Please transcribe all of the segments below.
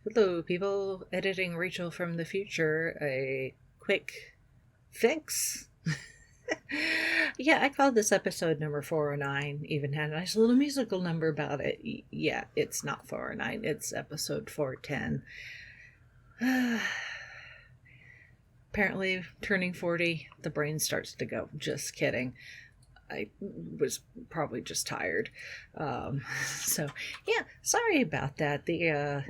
Hello, people. Editing Rachel from the future. A quick fix. Yeah, I called this episode number 409. Even had a nice little musical number about it. Yeah, it's not 409, it's episode 410. Apparently, turning 40, the brain starts to go. Just kidding. I was probably just tired. So, yeah, sorry about that. The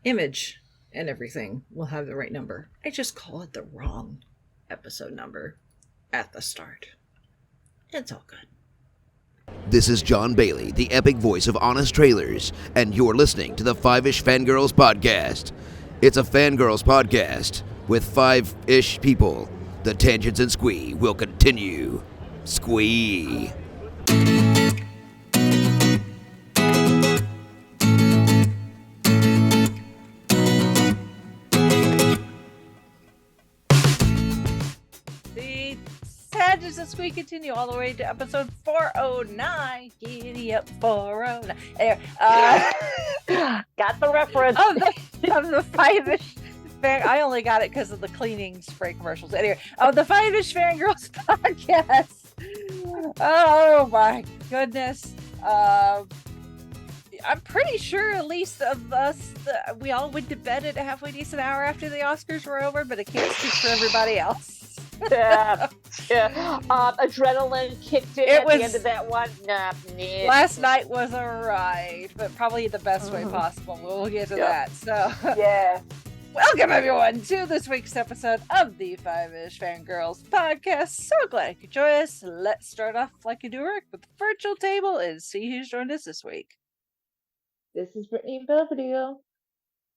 image and everything will have the right number. I just call it the wrong episode number at the start. It's all good. This is John Bailey, the epic voice of Honest Trailers, and you're listening to the Fiveish Fangirls podcast. It's a Fangirls podcast with five-ish people. The tangents and squee will continue. Squee. The tangents and squee continue all the way to episode 409. Giddy up 409. There. Got the reference. Of the Fiveish. I only got it because of the cleaning spray commercials. Anyway, of the Fiveish Fangirls podcast. Oh my goodness. I'm pretty sure at least of us, we all went to bed at a halfway decent hour after the Oscars were over, but I can't speak for everybody else. Yeah. Adrenaline kicked in at the end of that one. Last night was a ride, but probably the best way possible. We'll get to that. So Yeah. welcome everyone to this week's episode of the Fiveish Fangirls podcast. So glad you could join us. Let's start off like you do, Rick, with the virtual table and see who's joined us this week. This is Brittany in Belvedere.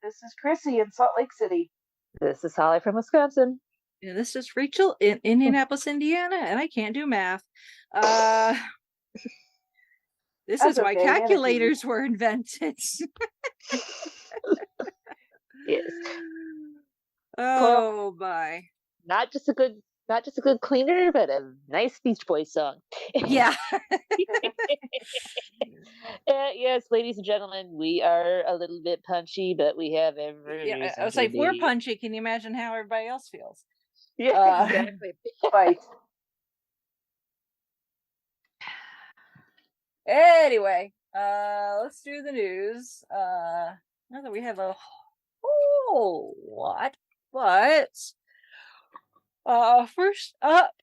This is Chrissy in Salt Lake City. This is Holly from Wisconsin. And this is Rachel in Indianapolis, Indiana, and I can't do math. This is why calculators were invented. Yes. Oh my. Not just a good cleaner, but a nice Beach Boys song. Yeah. Yes, ladies and gentlemen, we are a little bit punchy, but we have every Yeah, I was like, if we're punchy, can you imagine how everybody else feels? Yeah, exactly. Fight. Anyway, let's do the news. Not that we have a whole lot, but first up,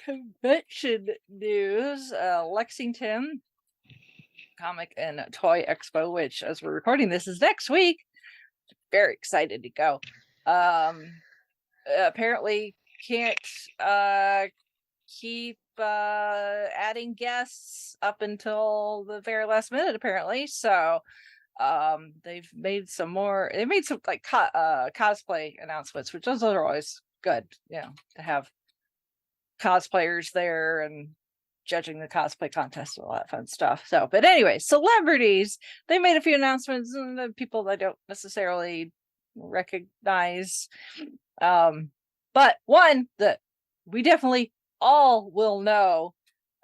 convention news. Lexington Comic and Toy Expo, which, as we're recording this, is next week. Very excited to go. Apparently can't keep adding guests up until the very last minute, apparently. So they've made some like cosplay announcements, which those are always good, to have cosplayers there and judging the cosplay contest and all that fun stuff. So, but anyway, celebrities, they made a few announcements, and the people I don't necessarily recognize, but one that we definitely all will know,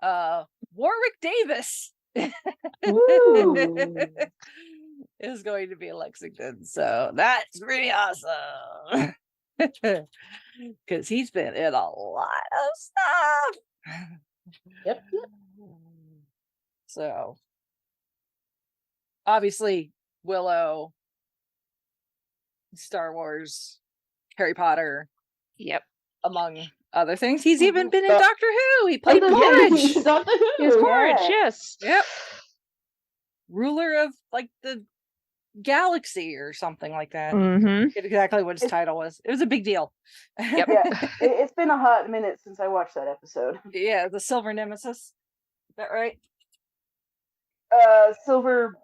Warwick Davis is going to be in Lexington, so that's pretty awesome. Because he's been in a lot of stuff. Yep. So obviously Willow, Star Wars, Harry Potter. Yep. Among other things. He's even been in Doctor Who. He played Porridge. He's Porridge, yes. Yep. Ruler of like the galaxy or something like that. Mm-hmm. Exactly what his title was. It was a big deal. Yep. Yeah, it's been a hot minute since I watched that episode. Yeah, the Silver Nemesis. Is that right? Silver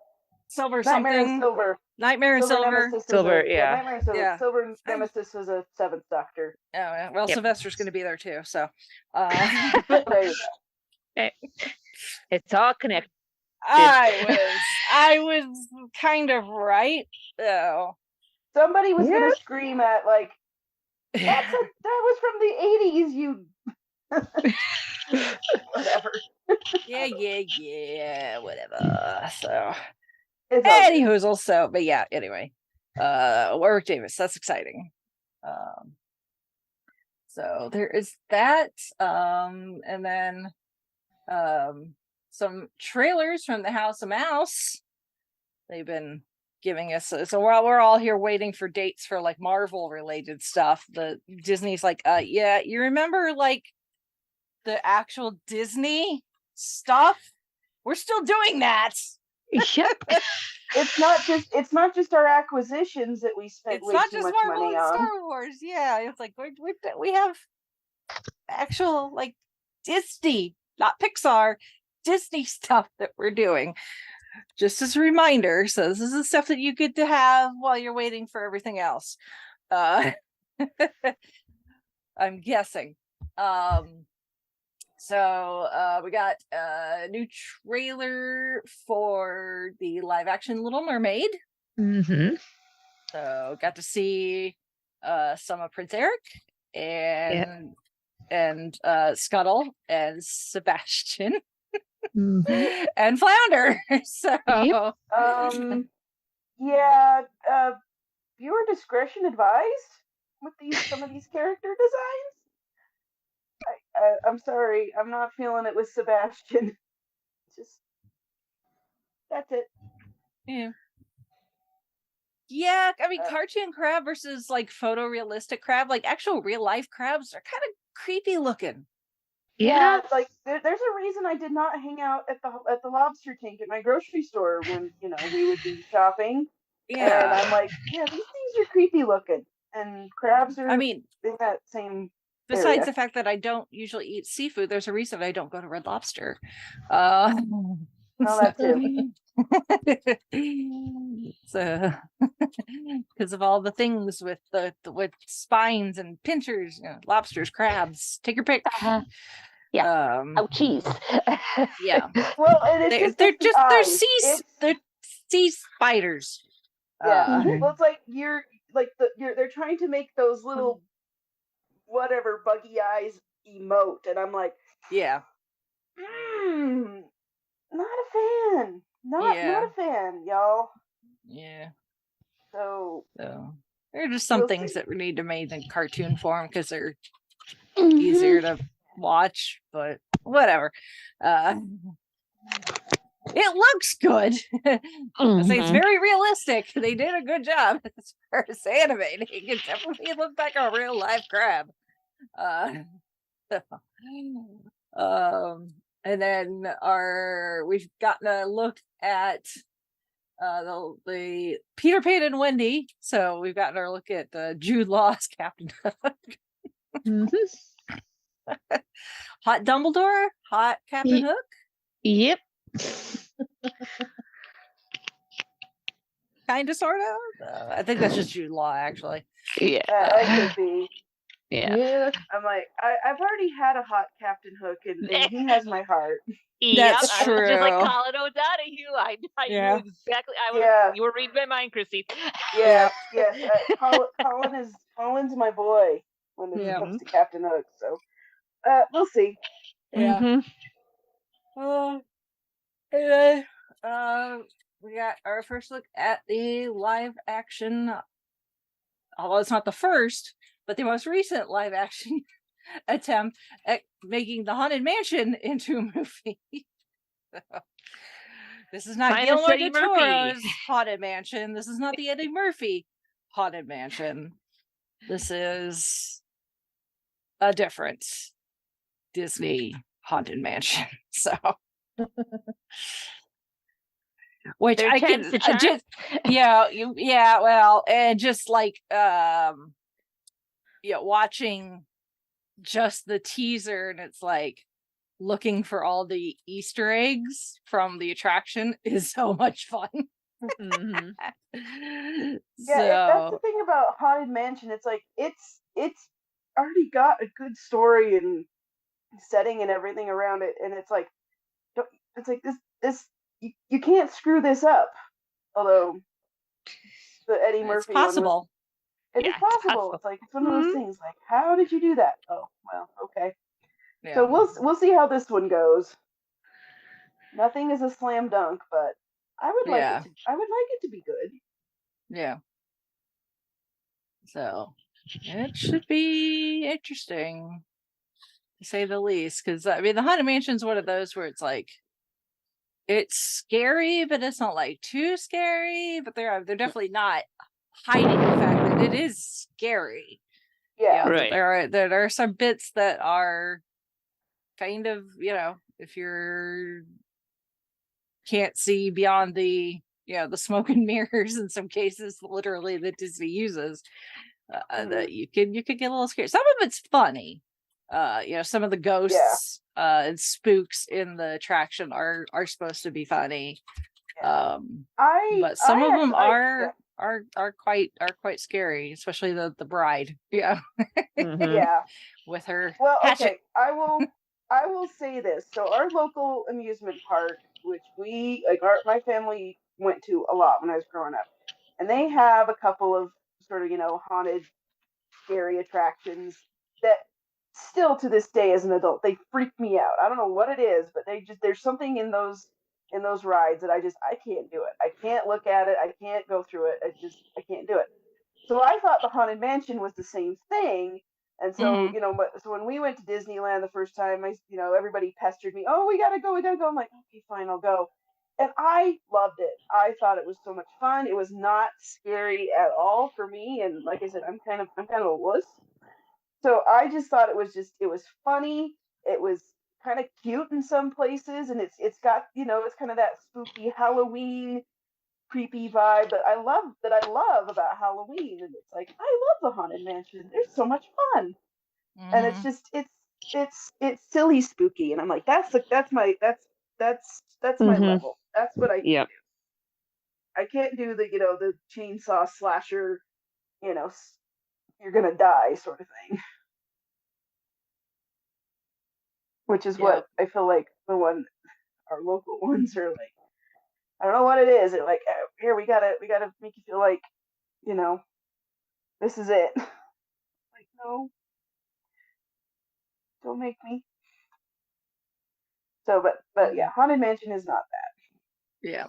Nightmare something. and Silver. Nightmare and Silver. Silver, yeah. Nightmare and Silver. Yeah. Silver Nemesis was a seventh Doctor. Oh, yeah. Well, Sylvester's going to be there too. So, There you go. It's all connected. I was kind of right though. Somebody was gonna scream at like, that was from the 80s, you whatever. Yeah, whatever. So It's all Any good. hoozle. So, but yeah, anyway. Warwick Davis, that's exciting. So there is that. And then some trailers from the House of Mouse. They've been giving us, so we're all here waiting for dates for like Marvel related stuff. The Disney's like, yeah, you remember like the actual Disney stuff? We're still doing that. Yep. It's not just our acquisitions that we spent It's way not too just much Marvel money and on. Star Wars. Yeah, it's like we have actual like Disney, not Pixar, Disney stuff that we're doing. Just as a reminder. So this is the stuff that you get to have while you're waiting for everything else. I'm guessing. So we got a new trailer for the live action Little Mermaid. Mm-hmm. So got to see some of Prince Eric and Scuttle and Sebastian and Flounder. So yeah, viewer discretion advised with some of these character designs. I'm sorry, I'm not feeling it with Sebastian. Just that's it. Yeah, I mean, cartoon crab versus like photorealistic crab, like actual real life crabs are kind of creepy looking. Yeah, like there's a reason I did not hang out at the lobster tank at my grocery store when we would be shopping. Yeah, and I'm like, yeah, these things are creepy looking, and crabs are. I mean, in that same. Besides area. The fact that I don't usually eat seafood, there's a reason I don't go to Red Lobster. That too. So, because of all the things with with spines and pinchers, lobsters, crabs, take your pick. Yeah. Cheese. Yeah. Well, and they're sea spiders. Yeah. Well, it's like they're trying to make those little whatever buggy eyes emote, and I'm like, yeah, not a fan. Not a fan, y'all. Yeah. So there are just some things that we need to make in cartoon form because they're easier to watch, but whatever. It looks good. I say it's very realistic. They did a good job as far as animating. It definitely looked like a real live crab. And then we've gotten a look at the Peter Pan and Wendy. So we've gotten our look at Jude Law's Captain Hook. Hot Dumbledore, hot Captain Hook. Yep. Kind of, sort of. I think that's just Jude Law, actually. Yeah, that could be. Yeah. I'm like, I've already had a hot Captain Hook, and he has my heart. That's true. I was just like Colin O'Donoghue. I knew exactly. You were reading my mind, Chrissy. Yes. Colin's my boy when it comes to Captain Hook. So, we'll see. Yeah. Anyway, we got our first look at the live action. Although it's not the first, but the most recent live action attempt at making the Haunted Mansion into a movie. This is not Guillermo del Toro's Haunted Mansion. This is not the Eddie Murphy Haunted Mansion. This is a different Disney Haunted Mansion. So, which I can just, well, and just like watching just the teaser, and it's like looking for all the Easter eggs from the attraction is so much fun. Yeah, that's the thing about Haunted Mansion. It's like it's already got a good story and setting and everything around it, and it's like this you can't screw this up. Although the Eddie Murphy it's possible. It's possible. It's like it's one of those things. Like, how did you do that? Oh, well, okay. Yeah. So we'll see how this one goes. Nothing is a slam dunk, but I would like Yeah. it to. I would like it to be good. Yeah. So it should be interesting, to say the least. Because I mean, the Haunted Mansion's one of those where it's like it's scary, but it's not like too scary. But they're definitely not hiding the fact that it is scary. Yeah. Right. There are some bits that are kind of, if you're can't see beyond the the smoke and mirrors in some cases, literally, that Disney uses, that you could get a little scared. Some of it's funny. Some of the ghosts and spooks in the attraction are supposed to be funny. Yeah. But some of them yeah. are quite scary, especially the bride. Yeah. Yeah. With her Well, hatchet. okay. I will say this. So our local amusement park, which my family went to a lot when I was growing up, and they have a couple of sort of haunted, scary attractions that still to this day as an adult they freak me out. I don't know what it is, but there's something in those rides that I can't do it. I can't look at it. I can't go through it. I can't do it. So I thought the Haunted Mansion was the same thing. And so, so when we went to Disneyland the first time, everybody pestered me. Oh, we gotta go, we gotta go. I'm like, okay, fine, I'll go. And I loved it. I thought it was so much fun. It was not scary at all for me. And like I said, I'm kind of a wuss. So I just thought it was funny. It was kind of cute in some places, and it's got it's kind of that spooky Halloween creepy vibe that I love about Halloween. And it's like I love the Haunted Mansion. There's so much fun, and it's just it's silly spooky, and I'm like that's my my level. That's what I can do. I can't do the chainsaw slasher, you're gonna die sort of thing. Which is what I feel like our local ones are like. I don't know what it is. It like here we gotta make you feel like this is it. Like no, don't make me. So but yeah, Haunted Mansion is not that. Yeah.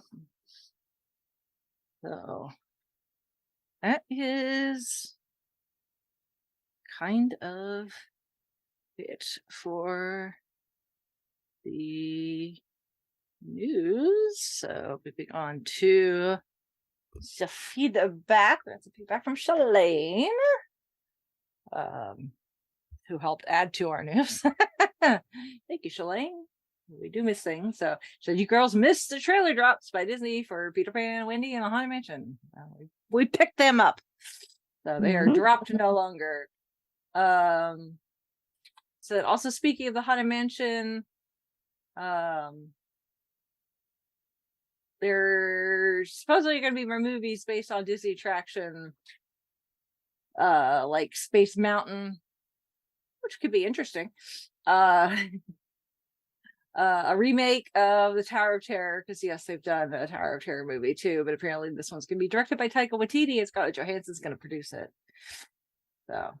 So that is kind of it for the news. So moving on to the feedback. That's a feedback from Shalane, who helped add to our news. Thank you, Shalane. We do miss things. So you girls missed the trailer drops by Disney for Peter Pan and Wendy and the Haunted Mansion. We picked them up, so they are dropped no longer. So also speaking of the Haunted Mansion, there's supposedly going to be more movies based on Disney attraction, like Space Mountain, which could be interesting. A remake of the Tower of Terror, because yes, they've done a Tower of Terror movie too, but apparently this one's going to be directed by Taika Waititi, and Scarlett Johansson's going to produce it. So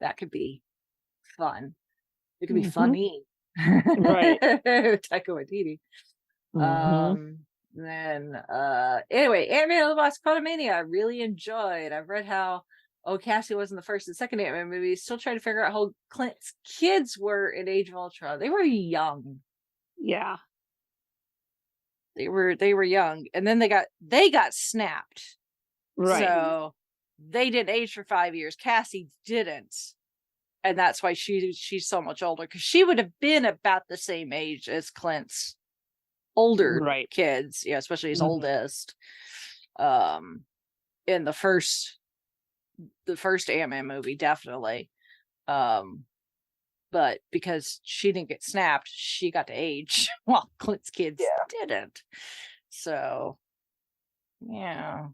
that could be fun. It could be funny. Right. Taika Waititi. Then anyway, Ant-Man and the Wasp: Quantumania I really enjoyed. I've read how Cassie was in the first and second Ant-Man movie. Still trying to figure out how Clint's kids were in Age of Ultron. They were young. Yeah. They were young, and then they got snapped. Right. So they didn't age for 5 years. Cassie didn't. And that's why she's so much older, because she would have been about the same age as Clint's older kids, especially his oldest. In the first Ant-Man movie, definitely. But because she didn't get snapped, she got to age while Clint's kids didn't. So yeah.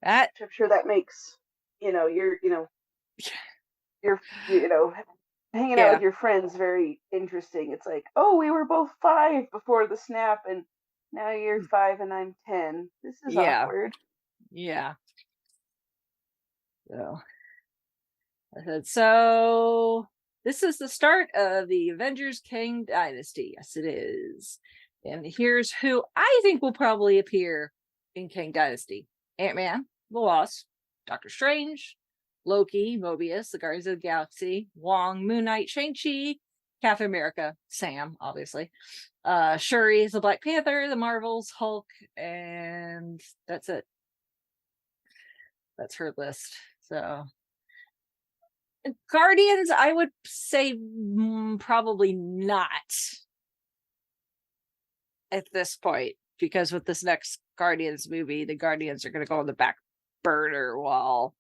That I'm sure that makes you're hanging out with your friends very interesting. It's like, oh, we were both 5 before the snap, and now you're 5 and I'm 10. This is awkward. Yeah. So I said, so this is the start of the Avengers Kang Dynasty. Yes, it is. And here's who I think will probably appear in Kang Dynasty: Ant-Man, the Wasp, Doctor Strange, Loki, Mobius, the Guardians of the Galaxy, Wong, Moon Knight, Shang-Chi, Captain America, Sam, obviously. Shuri is the Black Panther, the Marvels, Hulk, and that's it. That's her list. So Guardians, I would say probably not at this point, because with this next Guardians movie, the Guardians are going to go on the back burner while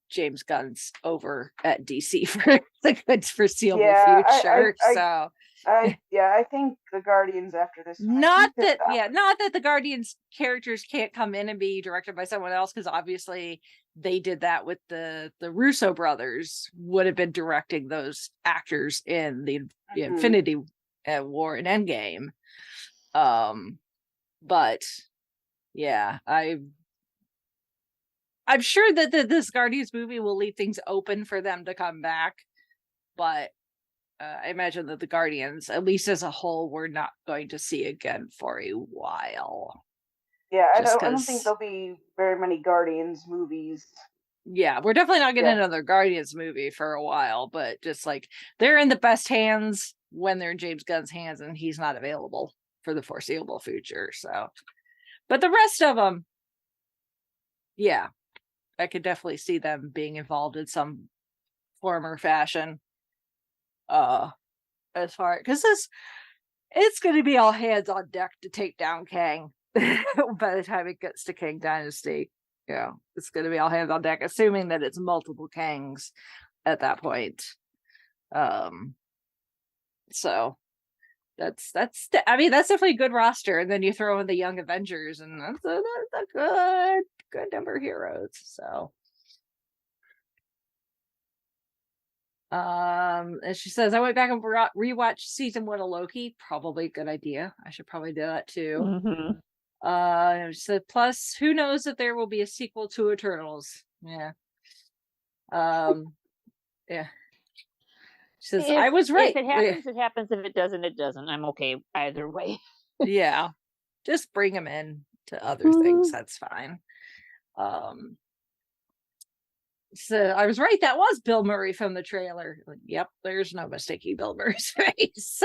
James Gunn's over at DC for the good foreseeable future. I think the Guardians after this. Not that the Guardians characters can't come in and be directed by someone else, because obviously they did that with the Russo brothers would have been directing those actors in the Infinity War and Endgame. But yeah, I'm sure that this Guardians movie will leave things open for them to come back, but I imagine that the Guardians, at least as a whole, we're not going to see again for a while. Yeah, I don't think there'll be very many Guardians movies. Yeah, we're definitely not getting another Guardians movie for a while, but just like they're in the best hands when they're in James Gunn's hands, and he's not available for the foreseeable future. So, but the rest of them, yeah, I could definitely see them being involved in some form or fashion. As far because it's going to be all hands on deck to take down Kang by the time it gets to Kang Dynasty. Yeah, it's going to be all hands on deck, assuming that it's multiple Kangs at that point. So that's definitely a good roster, and then you throw in the Young Avengers, and that's a good number of heroes. So. And she says, I went back and rewatched season 1 of Loki. Probably a good idea. I should probably do that too. She said, plus, who knows if there will be a sequel to Eternals? Yeah. Yeah. She says, I was right. If it happens, it happens. If it doesn't, it doesn't. I'm okay either way. Yeah. Just bring them in to other things. That's fine. So I was right. That was Bill Murray from the trailer. Like, yep, there's no mistaking Bill Murray's face.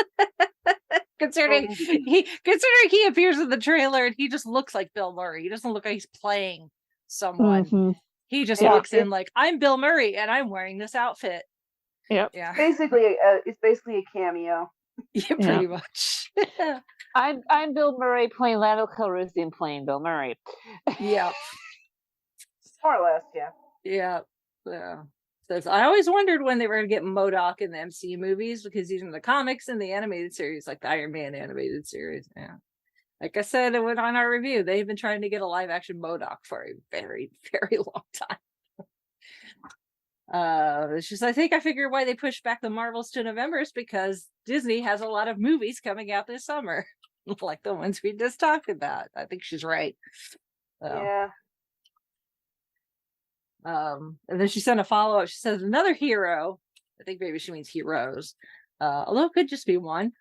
considering he appears in the trailer and he just looks like Bill Murray. He doesn't look like he's playing someone. He just walks in like, I'm Bill Murray and I'm wearing this outfit. Yep. Yeah. It's basically a cameo. Yeah, pretty much. I'm Bill Murray playing Lando Calrissian playing Bill Murray. Yeah. More or less, yeah. Yeah. Yeah. Says, I always wondered when they were going to get MODOK in the MCU movies, because he's in the comics and the animated series, like the Iron Man animated series. Yeah. Like I said, it went on our review. They've been trying to get a live action MODOK for a very, very long time. It's just, I think I figured why they pushed back the Marvels to November is because Disney has a lot of movies coming out this summer, like the ones we just talked about. I think she's right. Yeah. And then she sent a follow-up. She says another hero. I think maybe she means heroes. Although it could just be one.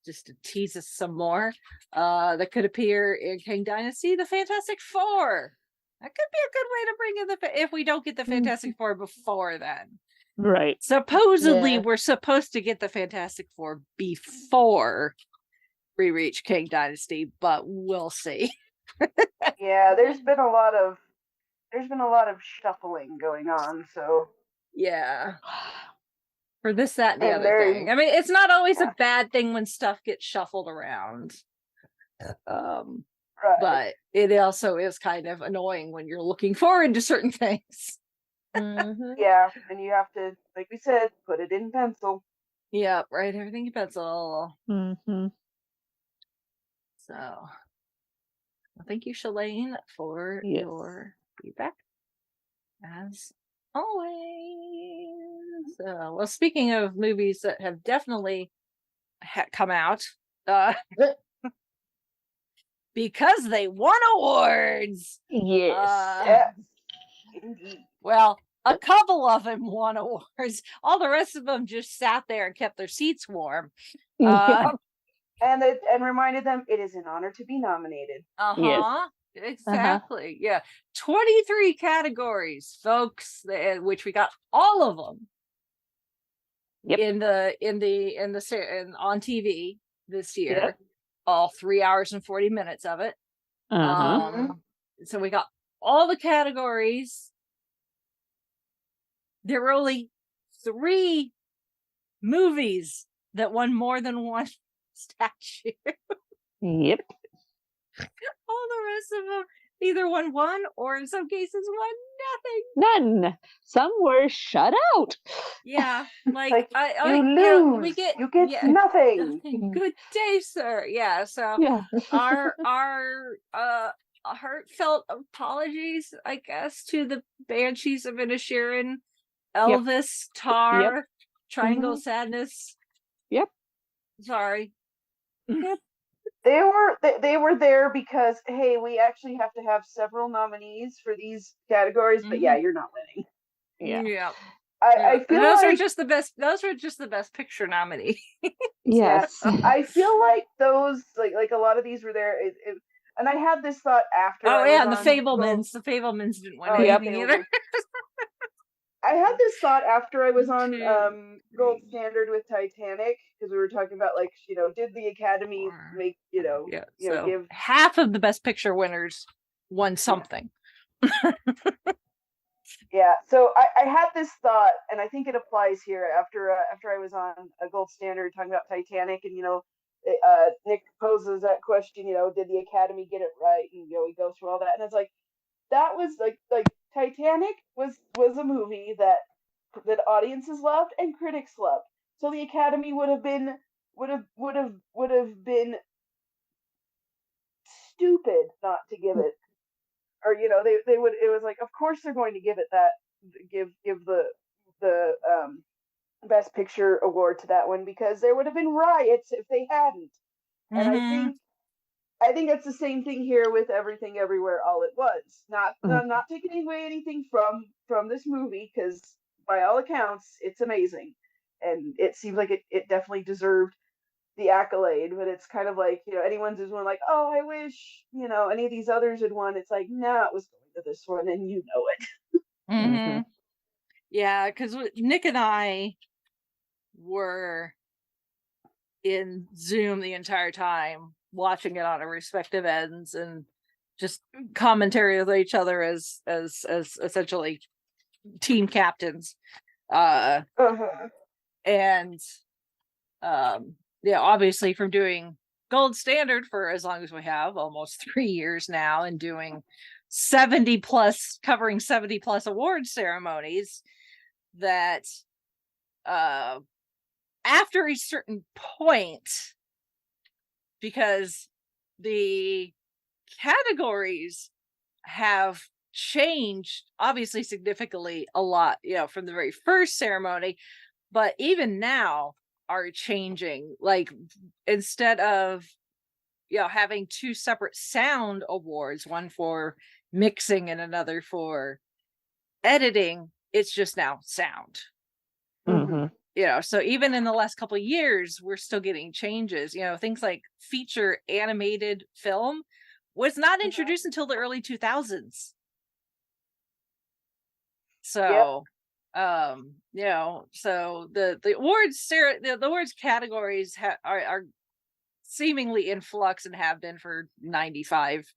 Just to tease us some more. That could appear in Kang Dynasty, the Fantastic Four. That could be a good way to bring in if we don't get the Fantastic Four before then. Right. Supposedly we're supposed to get the Fantastic Four before we reach Kang Dynasty, but we'll see. Yeah, there's been a lot of shuffling going on, so yeah. For this, that, and the other thing. I mean, it's not always a bad thing when stuff gets shuffled around. Right. But it also is kind of annoying when you're looking forward to certain things. Yeah, and you have to, like we said, put it in pencil. Yeah, write everything in pencil. So, thank you, Shalane, for your feedback. As always. Well, speaking of movies that have definitely come out, because they won awards. Yes. Yes. Indeed. Well, A couple of them won awards. All the rest of them just sat there and kept their seats warm. Yeah. And reminded them it is an honor to be nominated. Uh-huh. Exactly. Yeah. 23 categories, folks, which we got all of them. Yep. On TV this year. Yep. All 3 hours and 40 minutes of it. Uh-huh. So we got all the categories. There were only 3 movies that won more than one statue. Yep. All the rest of them either won one or in some cases won nothing. None. Some were shut out. Yeah, like you lose. we get nothing. Good day, sir. Yeah, so Yeah. our heartfelt apologies, I guess, to the Banshees of Inisherin, Elvis, Tar, Triangle of Sadness. Yep. Sorry. Yep. They were there because, hey, we actually have to have several nominees for these categories, but yeah, you're not winning. Yeah. I feel those like are just the best. Those were just the best picture nominee. Yes. Yeah, I feel like those like a lot of these were there. And I had this thought after. Oh I yeah, was and the on Fablemans. The Fablemans didn't win yeah, anything either. I had this thought after I was on Gold Standard with Titanic, because we were talking about, like, did the Academy make give half of the Best Picture winners won something. Yeah, so I had this thought, and I think it applies here. After I was on a Gold Standard talking about Titanic, and Nick poses that question, did the Academy get it right? And we go through all that, and it's like that was like Titanic was a movie that audiences loved and critics loved. So the Academy would have been stupid not to give it, or they would. It was like, of course they're going to give it that, give the Best Picture award to that one, because there would have been riots if they hadn't. And I think it's the same thing here with Everything Everywhere All at Once. I'm not taking away anything from this movie, because by all accounts it's amazing, and it seems like it definitely deserved the accolade. But it's kind of like, anyone's just one like, oh, I wish any of these others had won. It's like, no, it was going to this one, and you know it. Yeah, because Nick and I were in Zoom the entire time, watching it on our respective ends, and just commentary with each other as essentially team captains. And obviously from doing Gold Standard for as long as we have, almost 3 years now, and doing covering 70 plus award ceremonies, that after a certain point, because the categories have changed obviously significantly a lot, from the very first ceremony, but even now are changing. Like, instead of having 2 separate sound awards, one for mixing and another for editing, it's just now sound. So even in the last couple of years, we're still getting changes. Things like feature animated film was not introduced until the early 2000s. So, so the awards categories are seemingly in flux, and have been for 95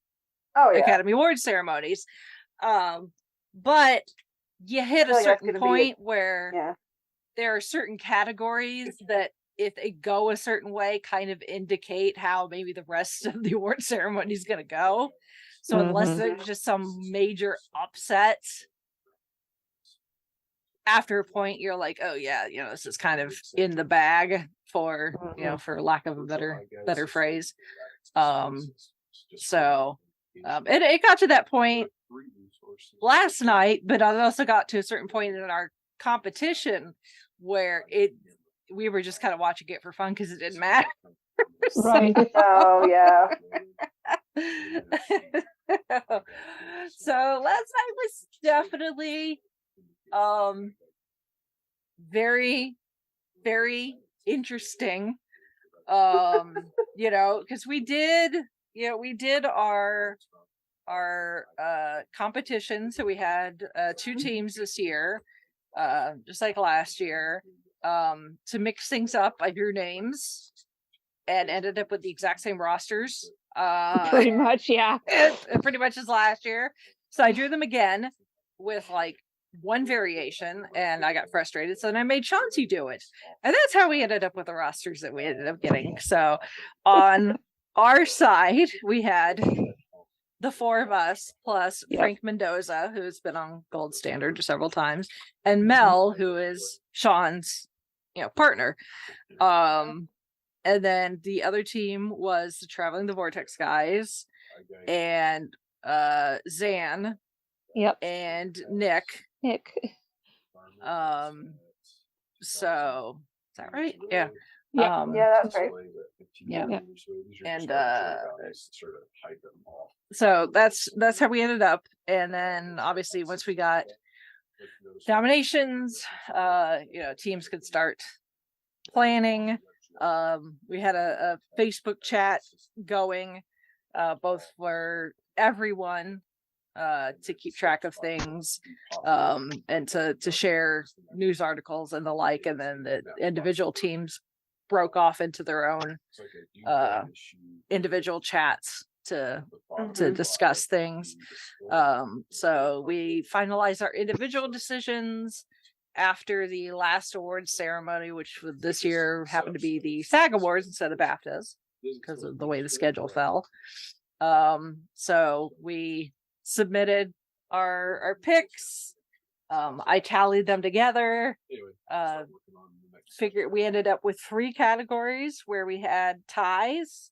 Academy Awards ceremonies. But you hit a certain point where there are certain categories that, if they go a certain way, kind of indicate how maybe the rest of the award ceremony is going to go. So unless there's just some major upset, after a point you're like, oh yeah, this is kind of in the bag, for for lack of a better phrase. So it got to that point last night, but I also got to a certain point in our competition where we were just kind of watching it for fun, because it didn't matter. Right. Oh yeah. So last night was definitely Very, very interesting. Because we did our competition. So we had 2 teams this year, just like last year. To mix things up, I drew names and ended up with the exact same rosters. Pretty much, yeah. Pretty much as last year. So I drew them again with like one variation, and I got frustrated. So then I made Chauncey do it. And that's how we ended up with the rosters that we ended up getting. So on our side, we had the 4 of us plus Frank Mendoza, who's been on Gold Standard several times, and Mel, who is Sean's partner. And then the other team was the Traveling the Vortex guys and Zan. Yep. And Nick. So is that right? Yeah. Yeah. Yeah, that's right. Yeah. And so that's how we ended up. And then obviously once we got nominations, teams could start planning. We had a Facebook chat going, both for everyone to keep track of things, and to share news articles and the like, and then the individual teams broke off into their own individual chats to discuss things. So we finalized our individual decisions after the last awards ceremony, which this year happened to be the SAG Awards instead of BAFTAs because of the way the schedule fell. So we submitted our picks. I tallied them together. We ended up with 3 categories where we had ties.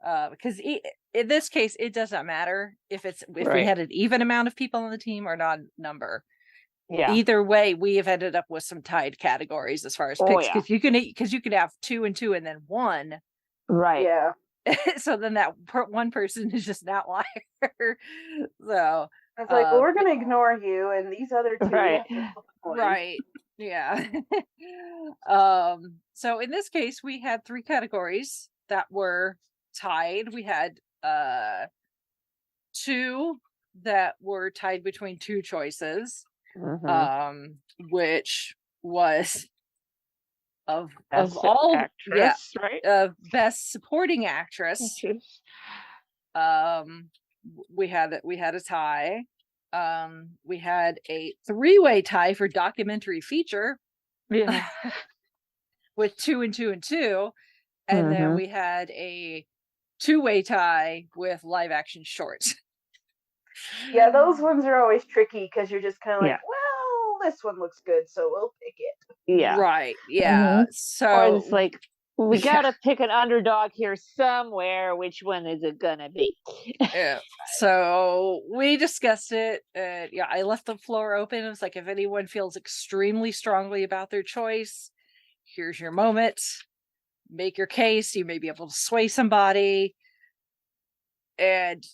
Because in this case, it doesn't matter if we had an even amount of people on the team or not number. Yeah. Either way, we have ended up with some tied categories as far as picks, because you could have 2 and 2 and then 1. Right. Yeah. So then that one person is just an outlier. So it's like, well, we're gonna ignore you, and these other 2. Right. Yeah. So in this case, we had 3 categories that were tied. We had 2 that were tied between 2 choices, which was of all actress, right? Best supporting actress. We had a tie. We had a 3-way tie for documentary feature. Yeah. With 2 and 2 and 2. And then we had a 2-way tie with live action shorts. Yeah, those ones are always tricky because you're just kind of like, well, this one looks good, so we'll pick it. Yeah. Right. Yeah. So or it's like, we gotta pick an underdog here somewhere. Which one is it gonna be? Yeah. So we discussed it. I left the floor open. It was like, if anyone feels extremely strongly about their choice, here's your moment. Make your case. You may be able to sway somebody. And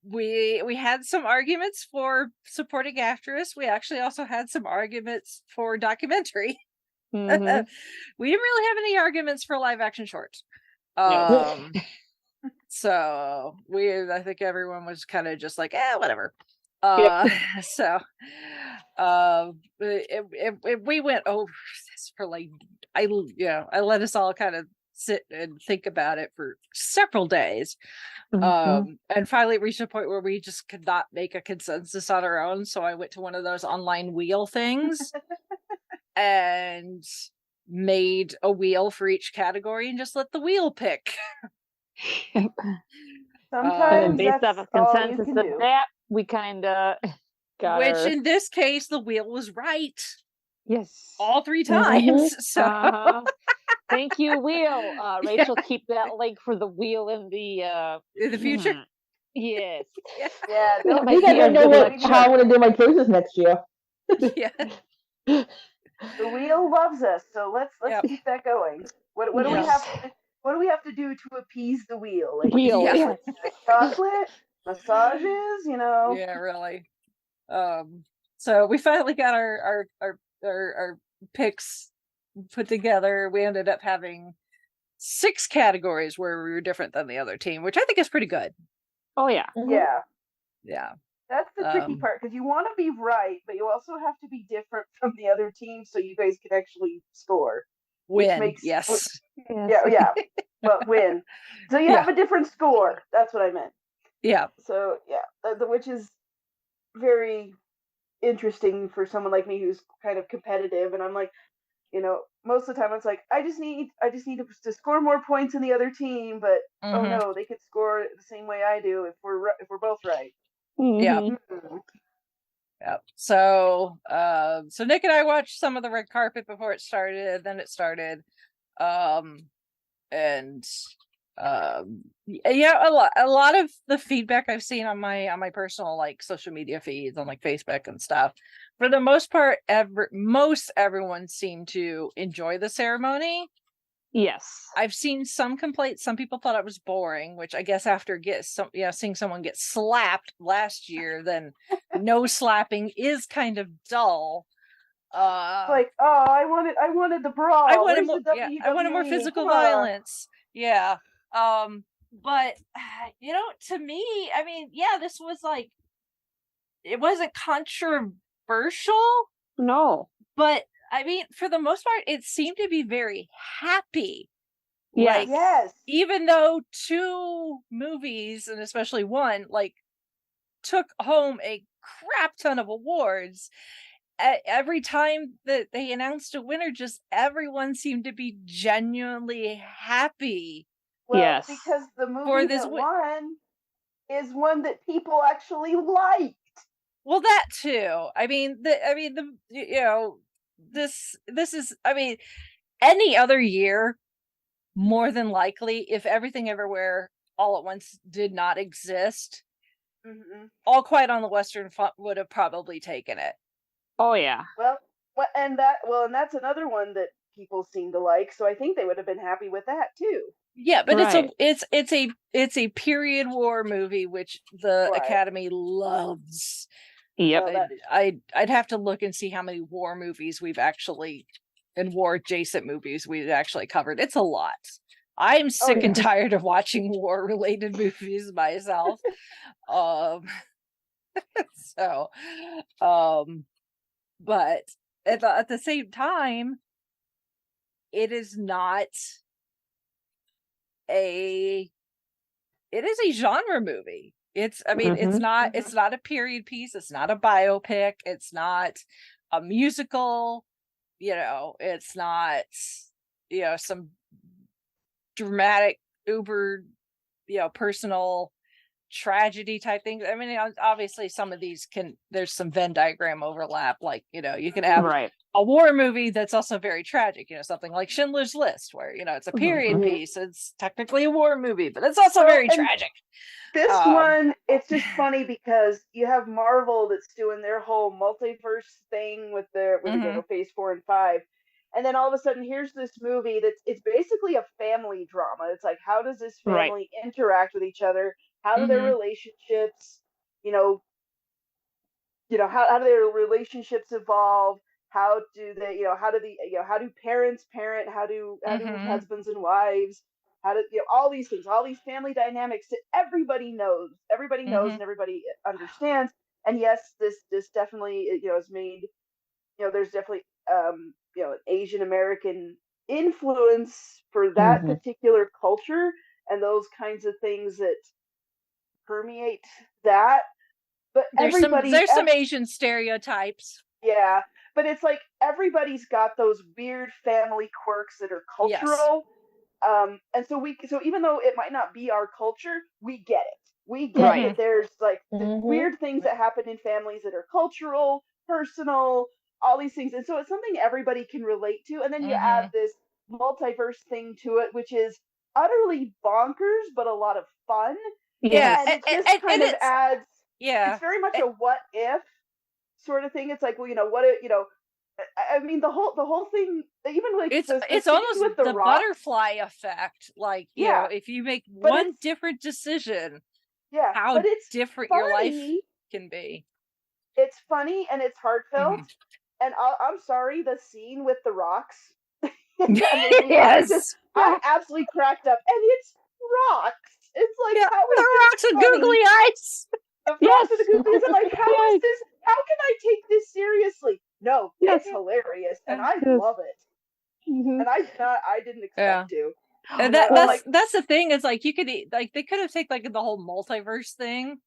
we had some arguments for supporting actress. We actually also had some arguments for documentary. We didn't really have any arguments for live action shorts. So I think everyone was kind of just like, whatever. So we went over this for like, I let us all kind of sit and think about it for several days. And finally reached a point where we just could not make a consensus on our own. So I went to one of those online wheel things and made a wheel for each category and just let the wheel pick. Sometimes based off of consensus of that, we kind of got in this case, the wheel was right. Yes. All 3 times. So thank you, wheel. Rachel, keep that link for the wheel in the future. Yes. Yeah. You guys know how I want to do my choices next year. Yeah. The wheel loves us, so let's keep that going. What do we have to? What do we have to do to appease the wheel? Like, chocolate, massages, Yeah, really. So we finally got our picks put together. We ended up having 6 categories where we were different than the other team, which I think is pretty good. Oh yeah. Yeah. Yeah. That's the tricky part, because you want to be right, but you also have to be different from the other team so you guys can actually score. Win, yes. Yeah. Well, win. So you have a different score. That's what I meant. Yeah. So yeah, which is very interesting for someone like me who's kind of competitive, and I'm like, most of the time it's like I just need to score more points than the other team, but oh no, they could score the same way I do if we're both right. Yeah. Mm-hmm. Yeah. So so Nick and I watched some of the red carpet before it started, then it started. And yeah, a lot of the feedback I've seen on my personal like social media feeds on like Facebook and stuff, for the most part, everyone seemed to enjoy the ceremony. Yes. I've seen some complaints. Some people thought it was boring, which I guess after seeing someone get slapped last year, then no slapping is kind of dull. Like, oh, I wanted the brawl. I wanted more physical violence. Yeah. But to me, I mean, yeah, this was like, it wasn't controversial. No. But I mean, for the most part, it seemed to be very happy. Yes. Like, yes. Even though 2 movies, and especially one, like, took home a crap ton of awards, every time that they announced a winner, just everyone seemed to be genuinely happy. Well, yes. Because the movie that won is one that people actually liked. Well, that too. I mean, this is, I mean, any other year, more than likely, if Everything Everywhere All at Once did not exist, All Quiet on the Western Front would have probably taken it. Oh yeah. Well, and that's another one that people seem to like, so I think they would have been happy with that too. Yeah, but it's a period war movie, which the Academy loves. Yep. Well, I'd have to look and see how many war movies we've actually, and war adjacent movies we've actually covered. It's a lot. I'm sick and tired of watching war related movies myself. So but at the same time, it is a genre movie. It's not a period piece, it's not a biopic, it's not a musical, it's not some dramatic uber personal tragedy type things. I mean, obviously some of these there's some Venn diagram overlap, like you can have a war movie that's also very tragic, something like Schindler's List, where it's a period piece, it's technically a war movie, but it's also very tragic. This one, it's just funny because you have Marvel that's doing their whole multiverse thing with their phase 4 and 5. And then all of a sudden, here's this movie it's basically a family drama. It's like, how does this family interact with each other? How do their relationships, how do their relationships evolve? How do they, how do parents parent? How do husbands and wives? How do all these things, all these family dynamics that everybody knows, and everybody understands. And yes, this definitely is made. There's definitely an Asian American influence for that particular culture and those kinds of things that permeate that. But there's some Asian stereotypes. Yeah, but it's like everybody's got those weird family quirks that are cultural. Yes. And so even though it might not be our culture, we get it. We get that there's like the weird things that happen in families that are cultural, personal, all these things. And so it's something everybody can relate to. And then you add this multiverse thing to it, which is utterly bonkers, but a lot of fun. Yeah. And it just kind of adds, it's very much a what if sort of thing. It's like, well, what if, I mean, the whole thing, even like it's almost with the butterfly effect. Like, if you make one different decision, how different your life can be. It's funny and it's heartfelt. Mhm. And I'm sorry, the scene with the rocks in that movie, Yes. I absolutely cracked up. And it's rocks. It's like, Yeah, how the is this rocks and funny? googly eyes. The Yes. rocks and the googlies. I'm like, how is Yes. this? How can I take this seriously? No, Yes. it's hilarious, and I Yes. love it. Mhm. And I didn't expect to. And No, that's the thing, is like, you could like, they could have taken like the whole multiverse thing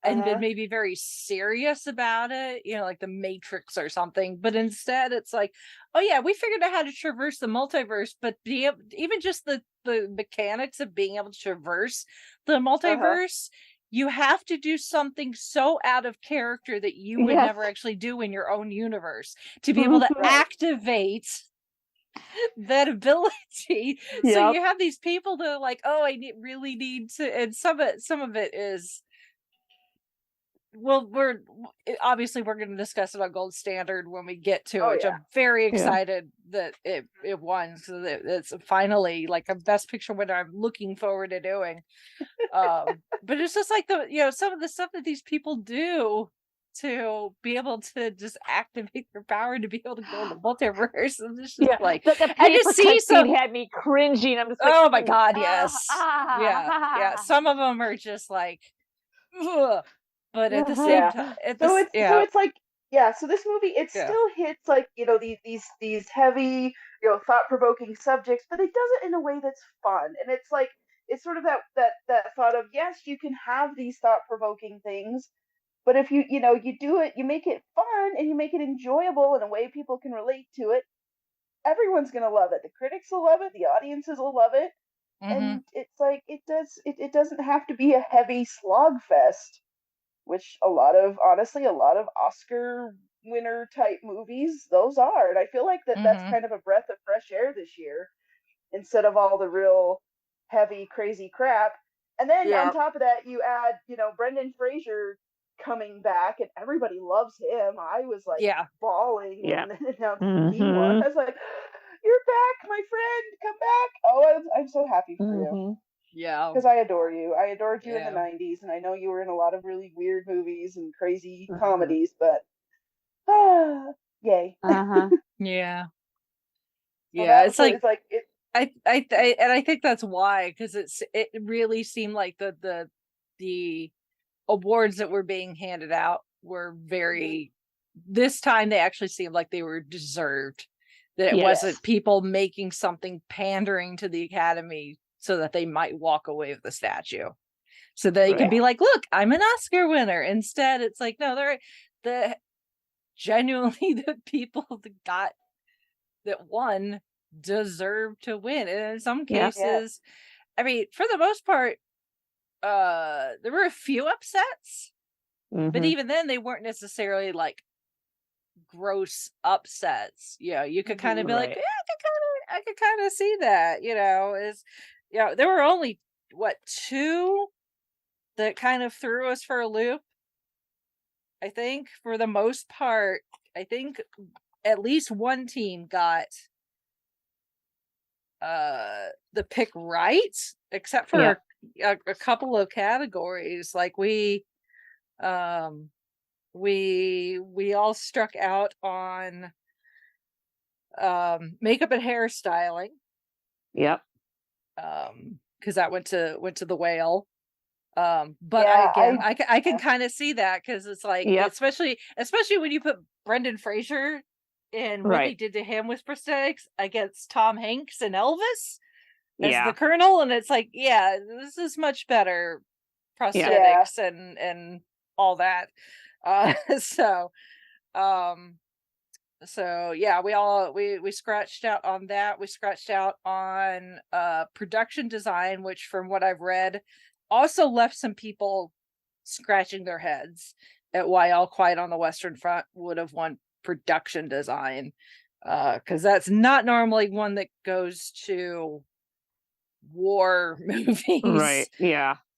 and been maybe very serious about it, you know, like the Matrix or something. But instead, it's like, oh yeah, we figured out how to traverse the multiverse, but even just the mechanics of being able to traverse the multiverse, you have to do something so out of character that you would never actually do in your own universe to be able to activate that ability. So you have these people that are like, oh, really need to, and some of it is, well, we're going to discuss it on Gold Standard when we get to it, which I'm very excited that it won, so that it's finally like a Best Picture winner I'm looking forward to doing. But it's just like some of the stuff that these people do to be able to just activate their power to be able to go in the multiverse. And it's just like, the I just see some had me cringing. I'm just like, oh my god, yes, yeah. Some of them are just like, ugh. But at the same time, so it's like, so this movie, it still hits like, these heavy, thought-provoking subjects, but it does it in a way that's fun. And it's like, it's sort of that thought of, yes, you can have these thought-provoking things, but if you do it, you make it fun and you make it enjoyable in a way people can relate to it, everyone's gonna love it. The critics will love it, the audiences will love it. And it's like, it doesn't have to be a heavy slog fest, which honestly, a lot of Oscar winner type movies, those are. And I feel like that's kind of a breath of fresh air this year, instead of all the real heavy, crazy crap. And then on top of that, you add, Brendan Fraser coming back, and everybody loves him. I was like bawling when they announced he won. I was like, you're back, my friend, come back. Oh, I'm so happy for you. Yeah. Because I adore you. I adored you in the 90s, and I know you were in a lot of really weird movies and crazy comedies, but yay. Yeah. So it's like it. I think that's why, because it really seemed like the awards that were being handed out were very, this time they actually seemed like they were deserved. That it wasn't people making something pandering to the Academy so that they might walk away with the statue, so they can be like, look, I'm an Oscar winner. Instead, it's like, no, they're genuinely the people that won deserve to win. And in some cases, I mean, for the most part, there were a few upsets, but even then they weren't necessarily like gross upsets. You could kind of be like, I could kind of see that, there were only two that kind of threw us for a loop. I think for the most part, I think at least one team got the pick right, except for a couple of categories. Like we all struck out on makeup and hairstyling. Because that went to the Whale. But I can kind of see that, because it's like, especially when you put Brendan Fraser and what they did to him with prosthetics against Tom Hanks and Elvis as the Colonel, and it's like, this is much better prosthetics and all that. We scratched out on that. We scratched out on production design, which from what I've read also left some people scratching their heads at why All Quiet on the Western Front would have won production design, because that's not normally one that goes to war movies.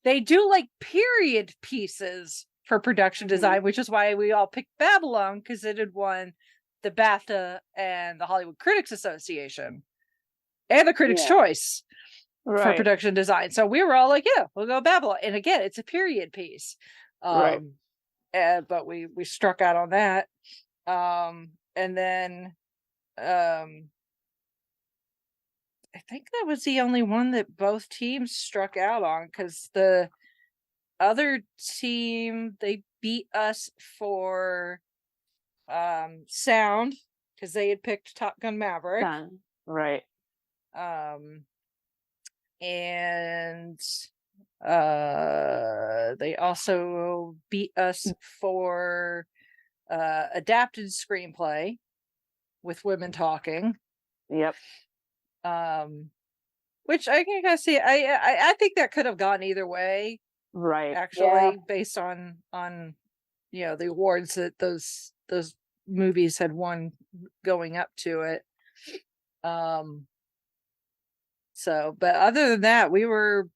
They do like period pieces for production design, which is why we all picked Babylon, because it had won the BAFTA and the Hollywood Critics Association and the Critics' Choice for production design. So we were all like, we'll go Babylon. And again, it's a period piece. but we struck out on that. And then I think that was the only one that both teams struck out on, because the other team, they beat us for sound, because they had picked Top Gun Maverick. Right. And they also beat us for adapted screenplay with women talking. Yep. Which I can kind of see. I think that could have gone either way. Right. Actually, based on the awards that those movies had won going up to it. So, but other than that, we were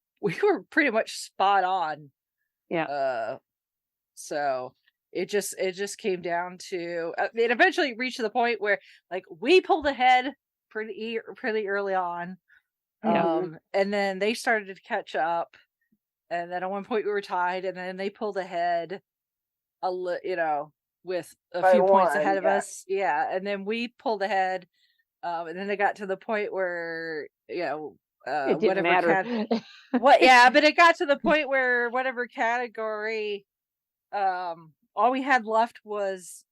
pretty much spot on. Yeah. So it just came down to it eventually reached the point where like we pulled ahead pretty early on. And then they started to catch up, and then at one point we were tied, and then they pulled ahead with a few points ahead of us. Yeah. And then we pulled ahead. And then it got to the point where, it didn't matter. But it got to the point where whatever category, all we had left was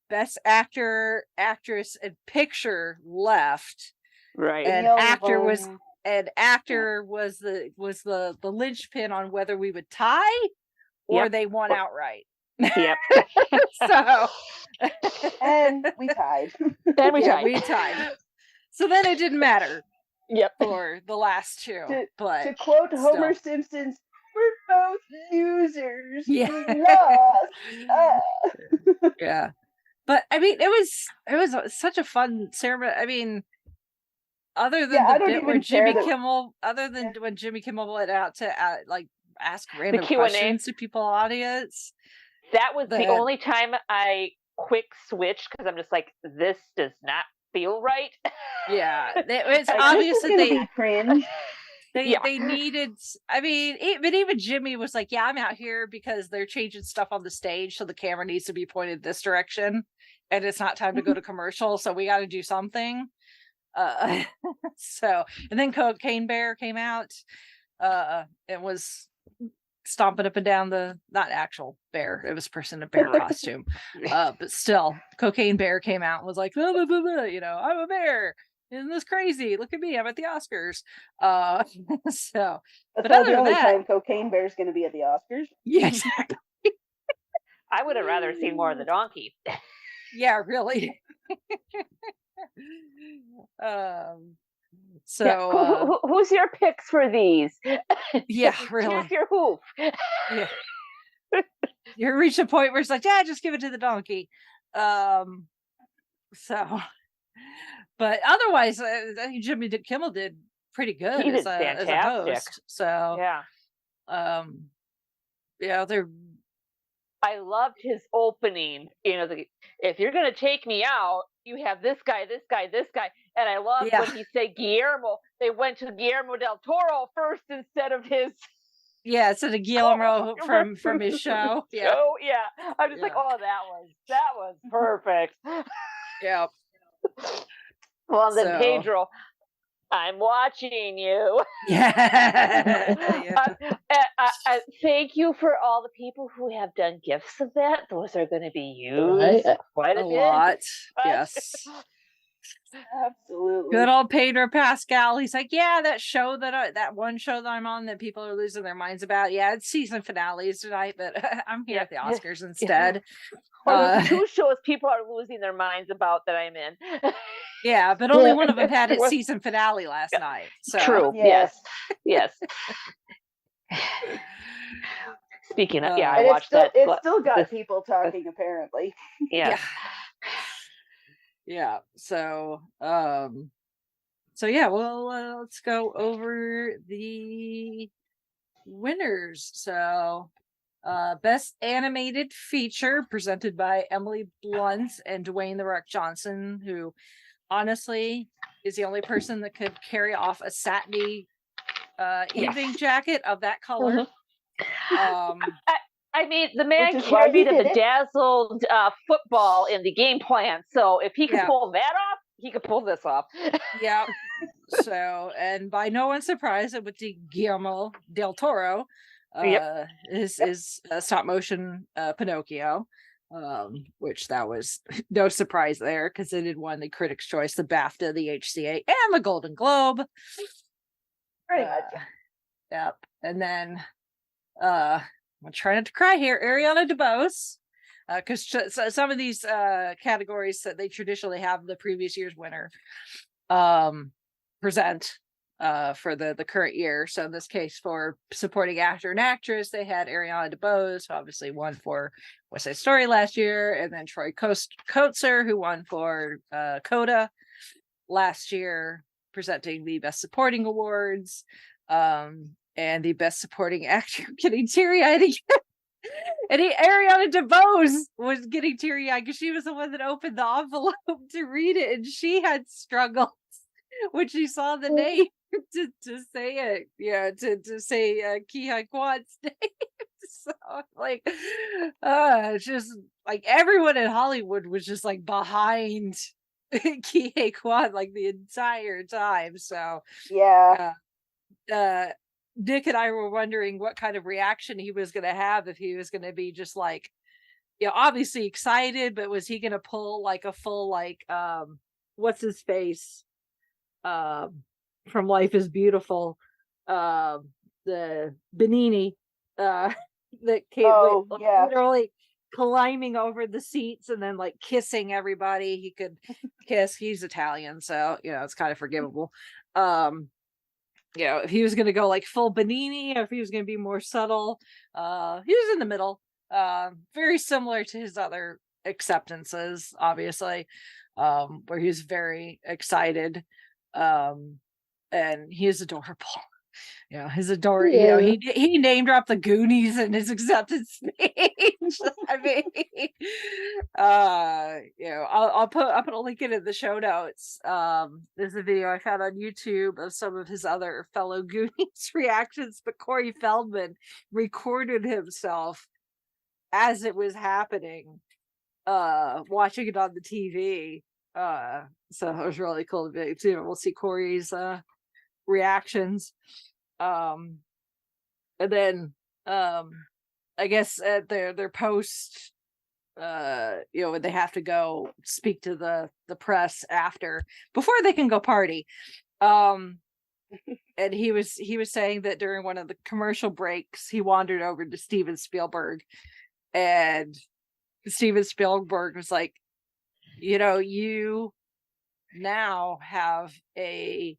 best actor, actress, and picture left. Right. And actor was the linchpin on whether we would tie or they won outright. Yep. So and we tied. We tied. So then it didn't matter. Yep. For the last two. But to quote Homer Simpson's, "We're both losers. Yeah. We lost." Yeah. But I mean, it was such a fun ceremony. I mean, other than the bit where when Jimmy Kimmel went out to ask random questions to people in the audience. That was the only time I quick switched, because I'm just like, this does not feel right. Yeah, it's obvious that they cringe. They needed. I mean, even Jimmy was like, "Yeah, I'm out here because they're changing stuff on the stage, so the camera needs to be pointed this direction, and it's not time to go to commercial, so we got to do something." So, and then Cocaine Bear came out. It was stomping up and down not actual bear, it was person in bear costume, but still Cocaine Bear came out and was like, blah, blah, blah, blah, I'm a bear, isn't this crazy, look at me, I'm at the Oscars. So that's the only time Cocaine Bear is going to be at the Oscars. Yeah, exactly. I would have rather seen more of the donkey. Yeah, really. So who's your picks for these? Yeah, really. Tap your hoof. Yeah. You reach a point where it's like, yeah, just give it to the donkey. So, but otherwise, I think Jimmy Kimmel did pretty good. He did as a host. So they're. I loved his opening. If you're gonna take me out, you have this guy, this guy, this guy. And I love when he said Guillermo. They went to Guillermo del Toro first instead of his. Yeah, instead of Guillermo from his show. Yeah. Oh yeah. I'm just like, that was perfect. Yeah. Well, then Pedro, I'm watching you. Yeah. Thank you for all the people who have done gifts of that. Those are going to be used quite a lot. Yes. Absolutely. Good old Pedro Pascal. He's like, yeah, that one show that I'm on that people are losing their minds about. Yeah, it's season finales tonight, but I'm here at the Oscars instead. Or two shows people are losing their minds about that I'm in. Yeah, but only one of them had its season finale last night. So. True. Yes. Speaking of, I watched that. It still got people talking, apparently. Yeah. Yeah. So, let's go over the winners. So, best animated feature presented by Emily Blunt and Dwayne "The Rock" Johnson, who honestly is the only person that could carry off a satiny evening jacket of that color. I mean, the man Which is why he carried a did it. bedazzled football in the game plan. So if he could Yeah. pull that off, he could pull this off. Yeah. So, and by no one's surprise, it with the Guillermo del Toro, Yep. is stop motion Pinocchio, which that was no surprise there because it had won the Critics' Choice, the BAFTA, the HCA, and the Golden Globe. Pretty much. Yep. And then I'm trying not to cry here, Ariana DeBose, because some of these categories that they traditionally have the previous year's winner present for the current year. So in this case, for supporting actor and actress, they had Ariana DeBose, who obviously won for West Side Story last year, and then Troy Kotsur, who won for Coda last year, presenting the Best Supporting Awards, and the Best Supporting Actor getting teary-eyed again. And Ariana DeBose was getting teary-eyed because she was the one that opened the envelope to read it, and she had struggles when she saw the name to say it. Yeah, to say Ki-Hai Kwan's name. So like just like everyone in Hollywood was just like behind Ki-Hai Kwan like the entire time. So Yeah. Nick and I were wondering what kind of reaction he was going to have, if he was going to be just like, you know, obviously excited, but was he going to pull like a full, like, what's his face from Life is Beautiful, the Benini, that came literally climbing over the seats and then like kissing everybody he could kiss. He's Italian, so, you know, it's kind of forgivable. You know, if he was going to go like full Benini, or if he was going to be more subtle, he was in the middle. Very similar to his other acceptances, obviously, where he was very excited, and he is adorable. You know, his adore. You know, he name dropped the Goonies in his acceptance speech. I mean, you know, I'm gonna link it in the show notes. There's a video I found on YouTube of some of his other fellow Goonies reactions, but Corey Feldman recorded himself as it was happening, watching it on the TV. So it was really cool to see. We'll see Corey's reactions. And then I guess at their post, you know, when they have to go speak to the press before they can go party, and he was saying that during one of the commercial breaks he wandered over to Steven Spielberg, and Steven Spielberg was like, you know, you now have a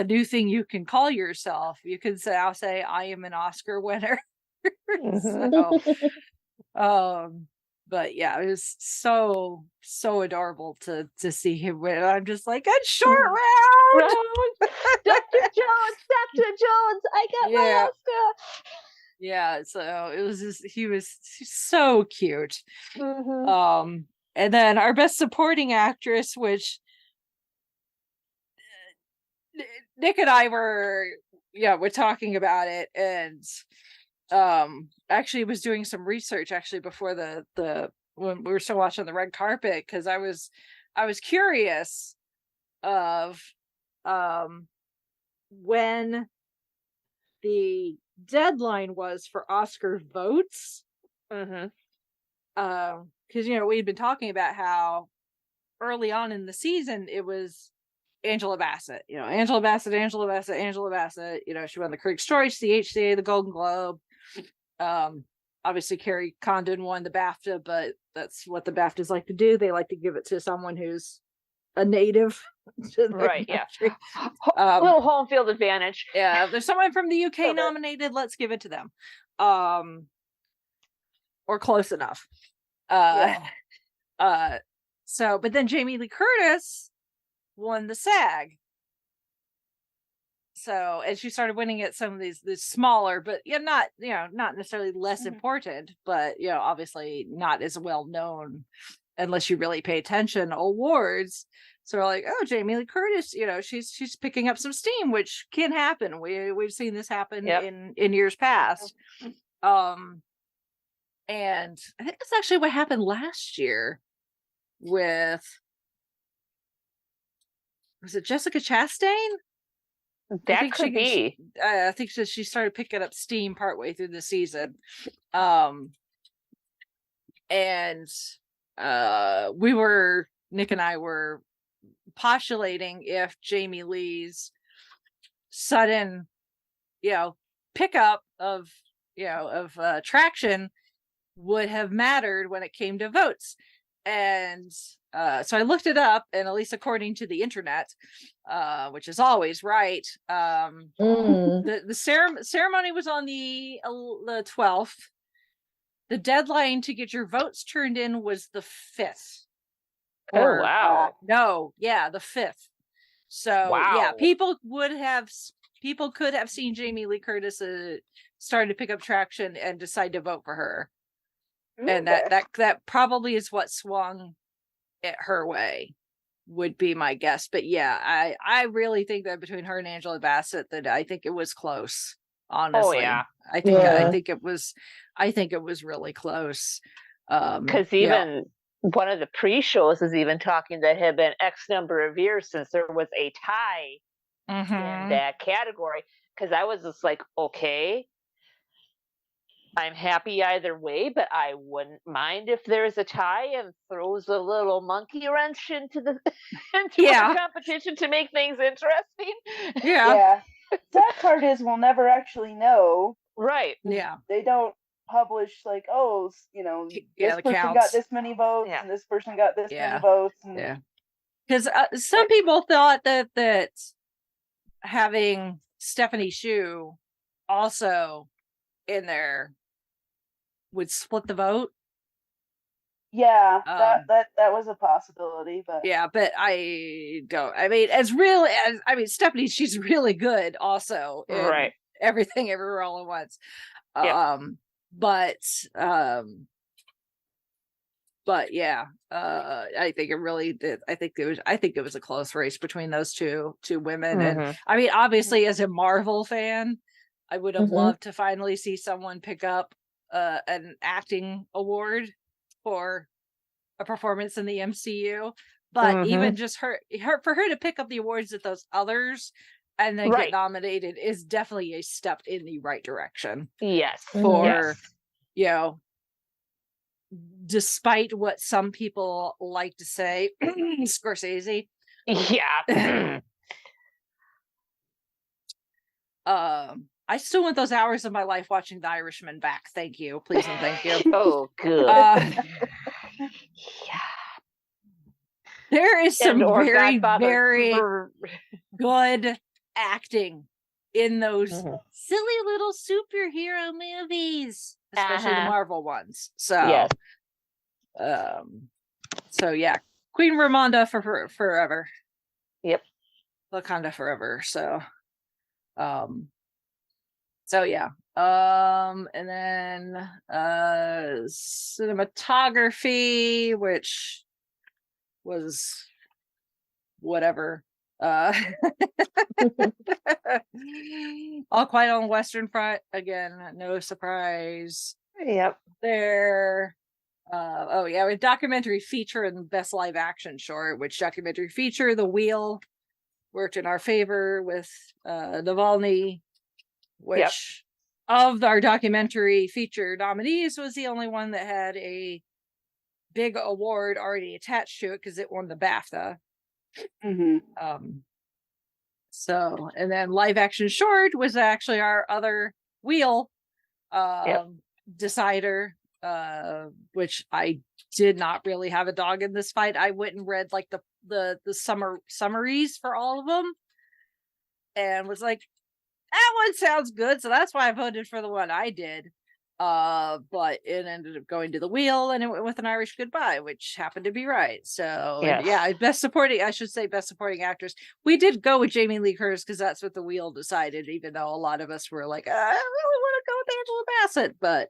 new thing you can call yourself. You can say, I'll say I am an Oscar winner. So, but yeah, it was so adorable to see him win. I'm just like, a short round. Dr. Jones, I got my Oscar. Yeah, so it was just, he was so cute. And then our Best Supporting Actress, which Nick and I we're talking about it, and actually was doing some research actually before the when we were still watching the red carpet, because I was curious of when the deadline was for Oscar votes. Because you know, we'd been talking about how early on in the season it was Angela Bassett. You know, Angela Bassett. You know, she won the Critics' Choice, the HCA, the Golden Globe. Obviously Carrie Condon won the BAFTA, but that's what the BAFTAs like to do. They like to give it to someone who's a native. Right, country. Yeah. Little home field advantage. Yeah, if there's someone from the UK nominated, let's give it to them. Or close enough. So, but then Jamie Lee Curtis won the SAG. So, and she started winning at some of these smaller, but not necessarily less important, but obviously not as well known unless you really pay attention awards. So we're like, oh, Jamie Lee Curtis, she's picking up some steam, which can happen. We've seen this happen in years past. And I think that's actually what happened last year with, was it Jessica Chastain? That could be. I think she started picking up steam partway through the season. And Nick and I were postulating if Jamie Lee's sudden, pickup of traction would have mattered when it came to votes. And so I looked it up, and at least according to the internet, which is always right, the ceremony was on the 12th. The deadline to get your votes turned in was the 5th. Oh, wow. No, yeah, the 5th. So yeah, people could have seen Jamie Lee Curtis starting to pick up traction and decide to vote for her. Okay. And that probably is what swung it her way, would be my guess. But yeah, I really think that between her and Angela Bassett, that I think it was close. Honestly, I think it was really close. Because even one of the pre-shows is even talking that had been X number of years since there was a tie in that category. Because I was just like, okay, I'm happy either way, but I wouldn't mind if there's a tie and throws a little monkey wrench into the competition to make things interesting. Yeah. That part is we'll never actually know. Right. Yeah. They don't publish like, this person got this many votes and this person got this many votes. And... Because some people thought that having Stephanie Hsu also in there would split the vote. Yeah, that was a possibility, but I don't. I mean, Stephanie, she's really good also in Everything Everywhere All at Once. But yeah, I think it really did. I think it was a close race between those two women. And I mean, obviously, as a Marvel fan, I would have loved to finally see someone pick up an acting award for a performance in the MCU. But even just her for her to pick up the awards that those others and then get nominated is definitely a step in the right direction. Yes. For despite what some people like to say, Scorsese. Yeah. I still want those hours of my life watching The Irishman back. Thank you. Please and thank you. Oh, good. There is some very, very good acting in those silly little superhero movies, especially the Marvel ones. So, Queen Ramonda for forever. Yep. Wakanda forever. So, and then cinematography, which was whatever. All Quiet on the Western Front, again, no surprise. Yep. There. With documentary feature and best live action short, which documentary feature, The Wheel, worked in our favor with Navalny, which of our documentary feature nominees was the only one that had a big award already attached to it because it won the BAFTA. So, and then live action short was actually our other Wheel decider, which I did not really have a dog in this fight. I went and read like the summaries for all of them and was like, that one sounds good, so that's why I voted for the one I did. But it ended up going to The Wheel, and it went with An Irish Goodbye, which happened to be right. So best supporting actress. We did go with Jamie Lee Curtis because that's what The Wheel decided, even though a lot of us were like, I really want to go with Angela Bassett, but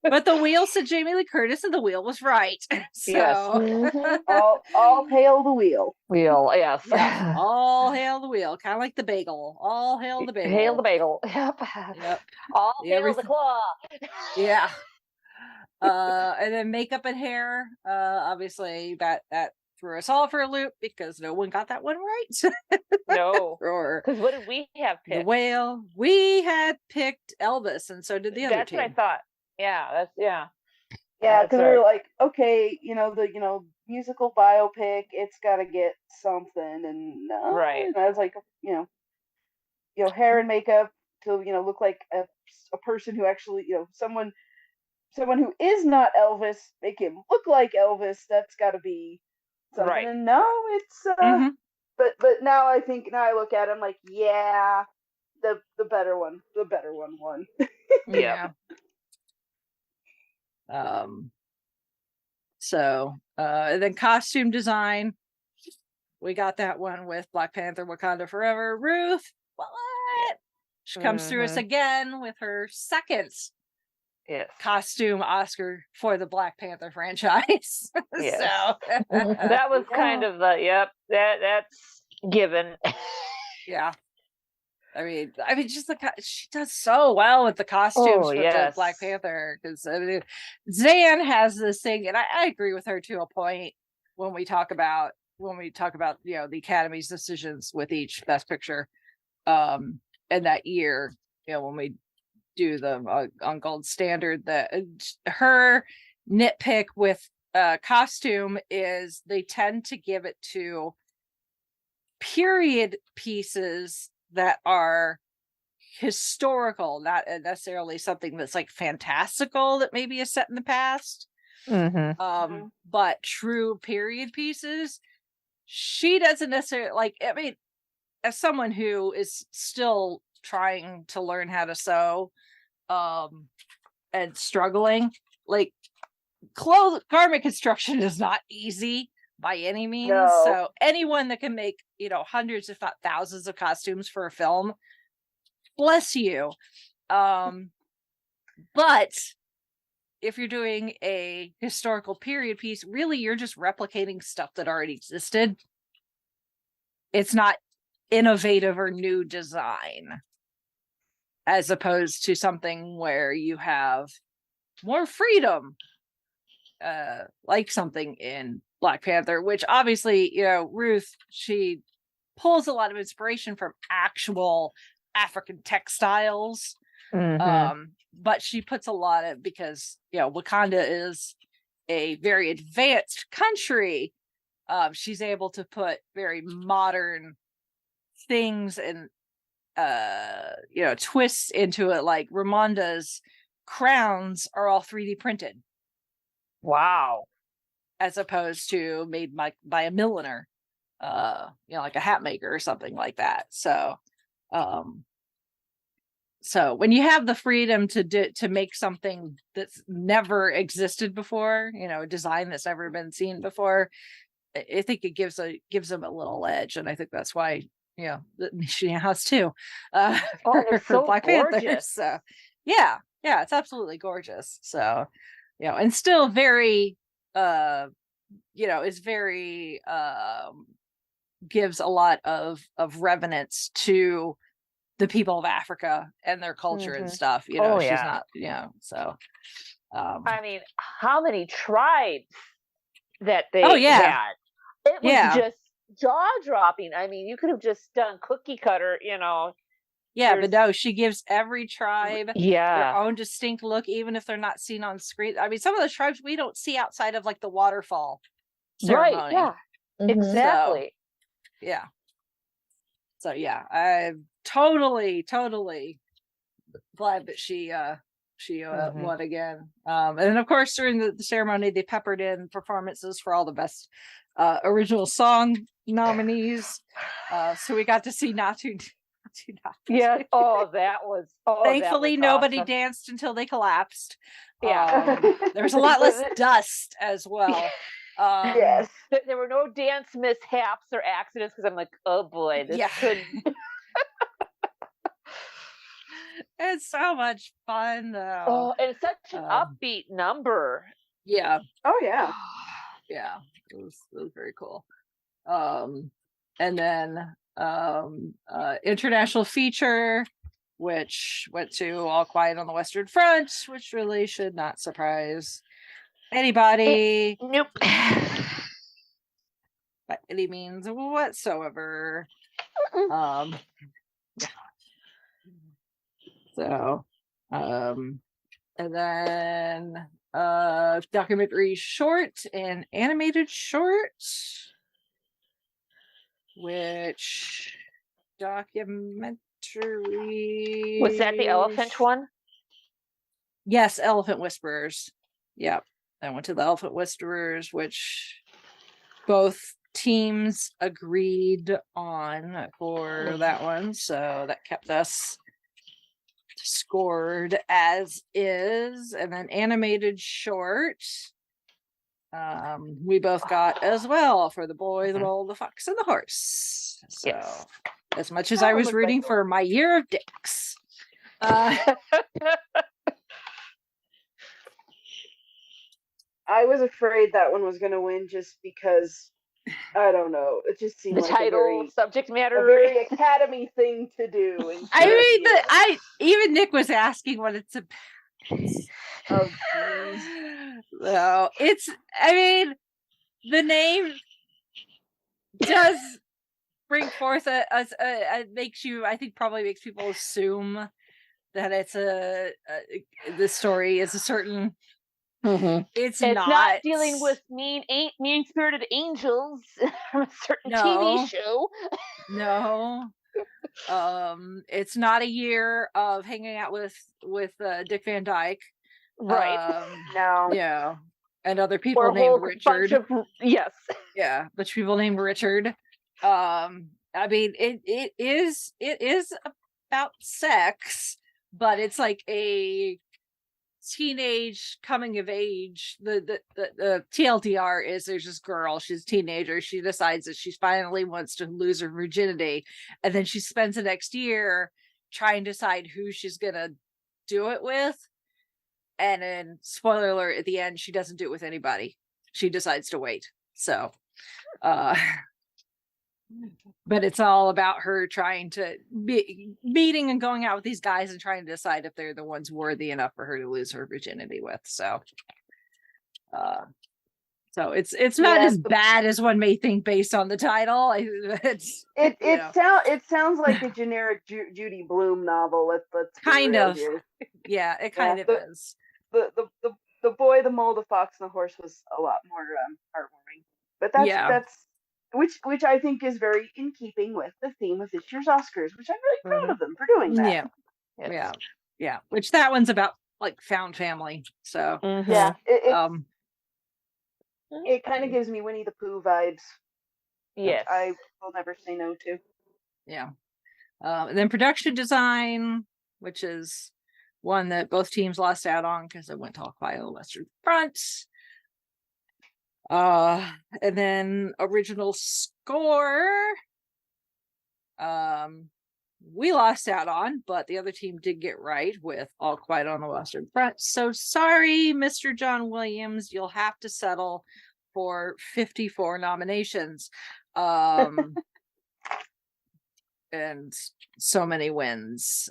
But the wheel said Jamie Lee Curtis, and the wheel was right. So Yes. all hail the wheel. Wheel, yes. yeah, all hail the wheel, kind of like the bagel. All hail the bagel. Hail the bagel. Yep. Yep. All hail Everything. the claw. Yeah. And then makeup and hair. Obviously that threw us all for a loop because no one got that one right. No. Or Because what did we have the picked? whale. We had picked Elvis, and so did the other That's team. what I thought. Yeah, that's Yeah, that's because we right. were like, okay, the musical biopic, it's got to get something, and no, Right. and I was like, hair and makeup to look like a person who actually, someone who is not Elvis, make him look like Elvis. That's got to be something. Right. And no, it's but now I look at him like, yeah, the better one won. Yeah. So and then costume design, we got that one with Black Panther Wakanda Forever. Ruth, what? She comes through us again with her second costume Oscar for the Black Panther franchise. Yes. So that was kind of the that's given. Yeah. I mean, just she does so well with the costumes for the Black Panther, because Zan has this thing, and I agree with her to a point when we talk about the Academy's decisions with each Best Picture, and that year, when we do the on Gold Standard, that her nitpick with costume is they tend to give it to period pieces that are historical, not necessarily something that's like fantastical that maybe is set in the past. But true period pieces, she doesn't necessarily like. I mean, as someone who is still trying to learn how to sew, and struggling, like garment construction is not easy by any means. No. So anyone that can make, hundreds, if not thousands of costumes for a film, bless you. But if you're doing a historical period piece, really you're just replicating stuff that already existed. It's not innovative or new design, as opposed to something where you have more freedom, like something in Black Panther, which obviously, Ruth, she pulls a lot of inspiration from actual African textiles. But she puts a lot of, because Wakanda is a very advanced country, she's able to put very modern things and twists into it. Like Ramonda's crowns are all 3D printed. Wow. As opposed to made by a milliner, like a hat maker or something like that. So so when you have the freedom to make something that's never existed before, a design that's never been seen before, I think it gives them a little edge, and I think that's why she has too. For so Black gorgeous. Panther. So yeah, it's absolutely gorgeous. So and still very is very gives a lot of reverence to the people of Africa and their culture and stuff. She's not, so I mean, how many tribes that they had? It was just jaw-dropping. I mean, you could have just done cookie cutter, but no, she gives every tribe their own distinct look, even if they're not seen on screen. I mean, some of the tribes we don't see outside of like the waterfall ceremony. Right, yeah. Exactly. So I'm totally glad that she won again. And then of course during the ceremony they peppered in performances for all the best original song nominees. So we got to see Natu. Yeah. That was thankfully nobody awesome. danced until they collapsed. Yeah. There was a lot less dust as well. Yes. There were no dance mishaps or accidents, because I'm like, oh boy, this could. It's so much fun though. Oh, and it's such an upbeat number. Yeah. Oh yeah. Yeah. It was very cool. And then international feature, which went to All Quiet on the Western Front, which really should not surprise anybody. Nope. By any means whatsoever. Yeah. So, and then documentary short and animated short, which documentary Was that the elephant one? Yes, Elephant Whisperers. Yep. I went to the Elephant Whisperers, which both teams agreed on for that one, so that kept us scored as is. And then animated short, we both got as well for The Boy, the Mole, the Fox, and the Horse. So Yes. as much as I was rooting for My Year of Dicks, I was afraid that one was going to win just because, I don't know, it just seemed The like title, subject matter, a very Academy thing to do. I mean, even Nick was asking what it's about. Oh, so it's, I mean, the name does bring forth a makes you, I think, probably makes people assume that it's the story is a certain. It's not dealing with mean-spirited angels from a certain TV show. No. It's not a year of hanging out with Dick Van Dyke. Right. No. Yeah. And other people named Richard. Yes. Yeah, bunch of people named Richard. I mean, it is about sex, but it's like a teenage coming of age. The TLDR is there's this girl, she's a teenager, she decides that she finally wants to lose her virginity, and then she spends the next year trying to decide who she's gonna do it with, and then spoiler alert, at the end she doesn't do it with anybody, she decides to wait. So but it's all about her trying to be meeting and going out with these guys and trying to decide if they're the ones worthy enough for her to lose her virginity with. So it's not as bad as one may think based on the title. It sounds like a generic Judy Blume novel. Let's kind of here. Yeah, it kind of is. The Boy, the Mole, the Fox, and the Horse was a lot more heartwarming. But that's which I think is very in keeping with the theme of this year's Oscars, which I'm really proud of them for doing that. Yeah. Which that one's about like found family. So yeah, it kind of gives me Winnie the Pooh vibes. Yes, I will never say no to. Yeah. And then production design, which is one that both teams lost out on because it went to All Quiet on the Western Front. And then original score, we lost out on, but the other team did get right with All Quiet on the Western Front. So sorry, Mr. John Williams, you'll have to settle for 54 nominations. And so many wins.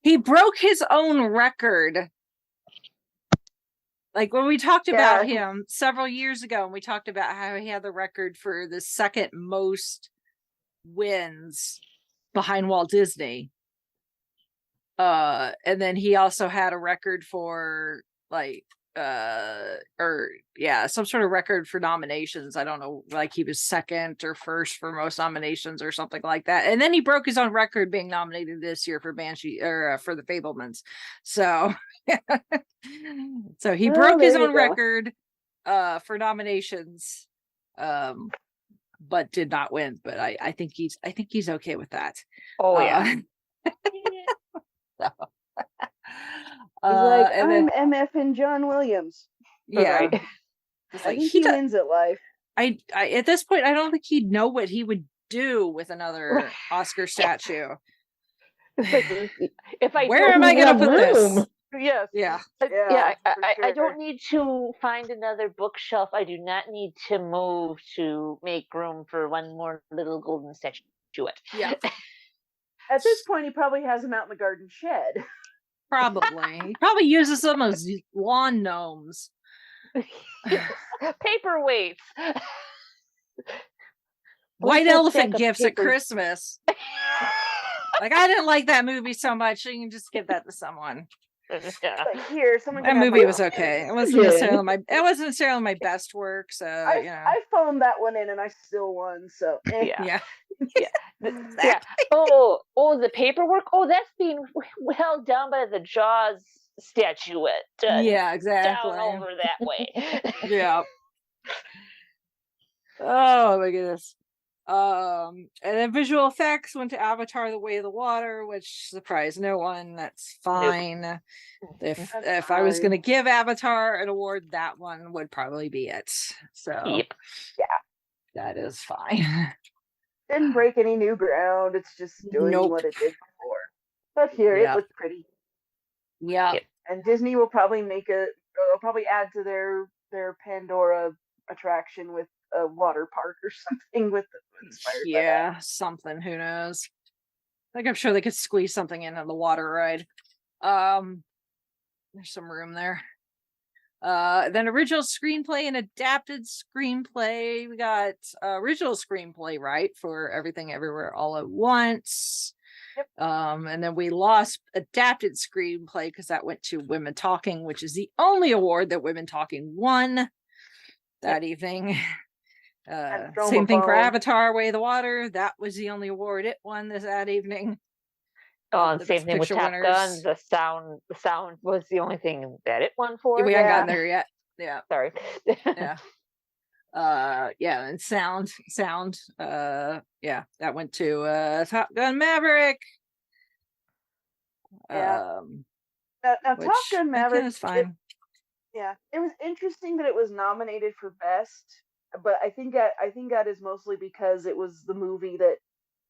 He broke his own record. Like when we talked about him several years ago, and we talked about how he had the record for the second most wins behind Walt Disney. And then he also had a record for some sort of record for nominations. I don't know, like he was second or first for most nominations or something like that. And then he broke his own record being nominated this year for Banshee or for The Fabelmans. So so he broke his own record for nominations, but did not win. But I think he's okay with that. Oh yeah. So. Like, I'm MF and John Williams. Yeah. Like, I think he wins at life. I at this point I don't think he'd know what he would do with another Oscar statue? It's like, if I Where am I going to put this? Yes. Yeah. I don't need to find another bookshelf. I do not need to move to make room for one more little golden statuette. Yeah. At this point, he probably has them out in the garden shed. Probably. He probably uses some as lawn gnomes. Paperweights. White elephant gifts at Christmas. Like, I didn't like that movie so much, so you can just give that to someone. Yeah. Like, here, someone. That movie was okay. It wasn't necessarily my best work. So I phoned that one in and I still won. So yeah. Yeah. Oh, the paperwork. Oh, that's being held down by the Jaws statuette. Yeah, exactly. Down over that way. Yeah. Oh my goodness. And then visual effects went to Avatar: The Way of the Water, which surprised no one. That's fine. Nope. If I was going to give Avatar an award, that one would probably be it. So yeah, that is fine. Didn't break any new ground. It's just doing what it did before. But here, it looked pretty. Yeah. And Disney will probably they'll probably add to their Pandora attraction with a water park or something with inspired by that. Something, who knows. Like, I'm sure they could squeeze something in on the water ride. There's some room there. Then original screenplay and adapted screenplay. We got original screenplay right for Everything Everywhere All at Once. Yep. And then we lost adapted screenplay because that went to Women Talking, which is the only award that Women Talking won that evening. Same thing for Avatar: Way of the Water. That was the only award it won that evening. Oh, the same thing with Top Gun. The sound was the only thing that it won for. We haven't gotten there yet. Yeah. Sorry. And sound. That went to Top Gun Maverick. Now Top Gun Maverick is fine. It was interesting that it was nominated for best, but I think that is mostly because it was the movie that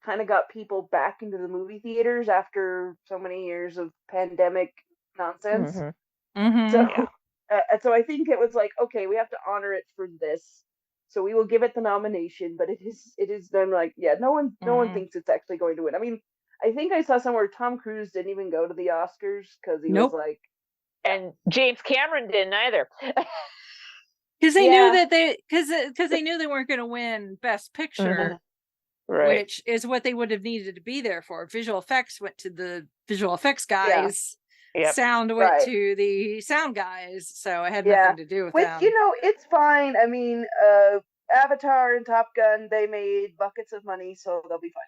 kind of got people back into the movie theaters after so many years of pandemic nonsense. So I think it was like, okay, we have to honor it for this, so we will give it the nomination. But it is then like, no one thinks it's actually going to win. I mean, I think I saw somewhere Tom Cruise didn't even go to the Oscars because he was like, and James Cameron didn't either. Because they knew that they knew they weren't going to win Best Picture. Right. Which is what they would have needed to be there for. Visual effects went to the visual effects guys. Sound went to the sound guys. So it had nothing to do with them. It's fine. I mean, Avatar and Top Gun, they made buckets of money, so they'll be fine.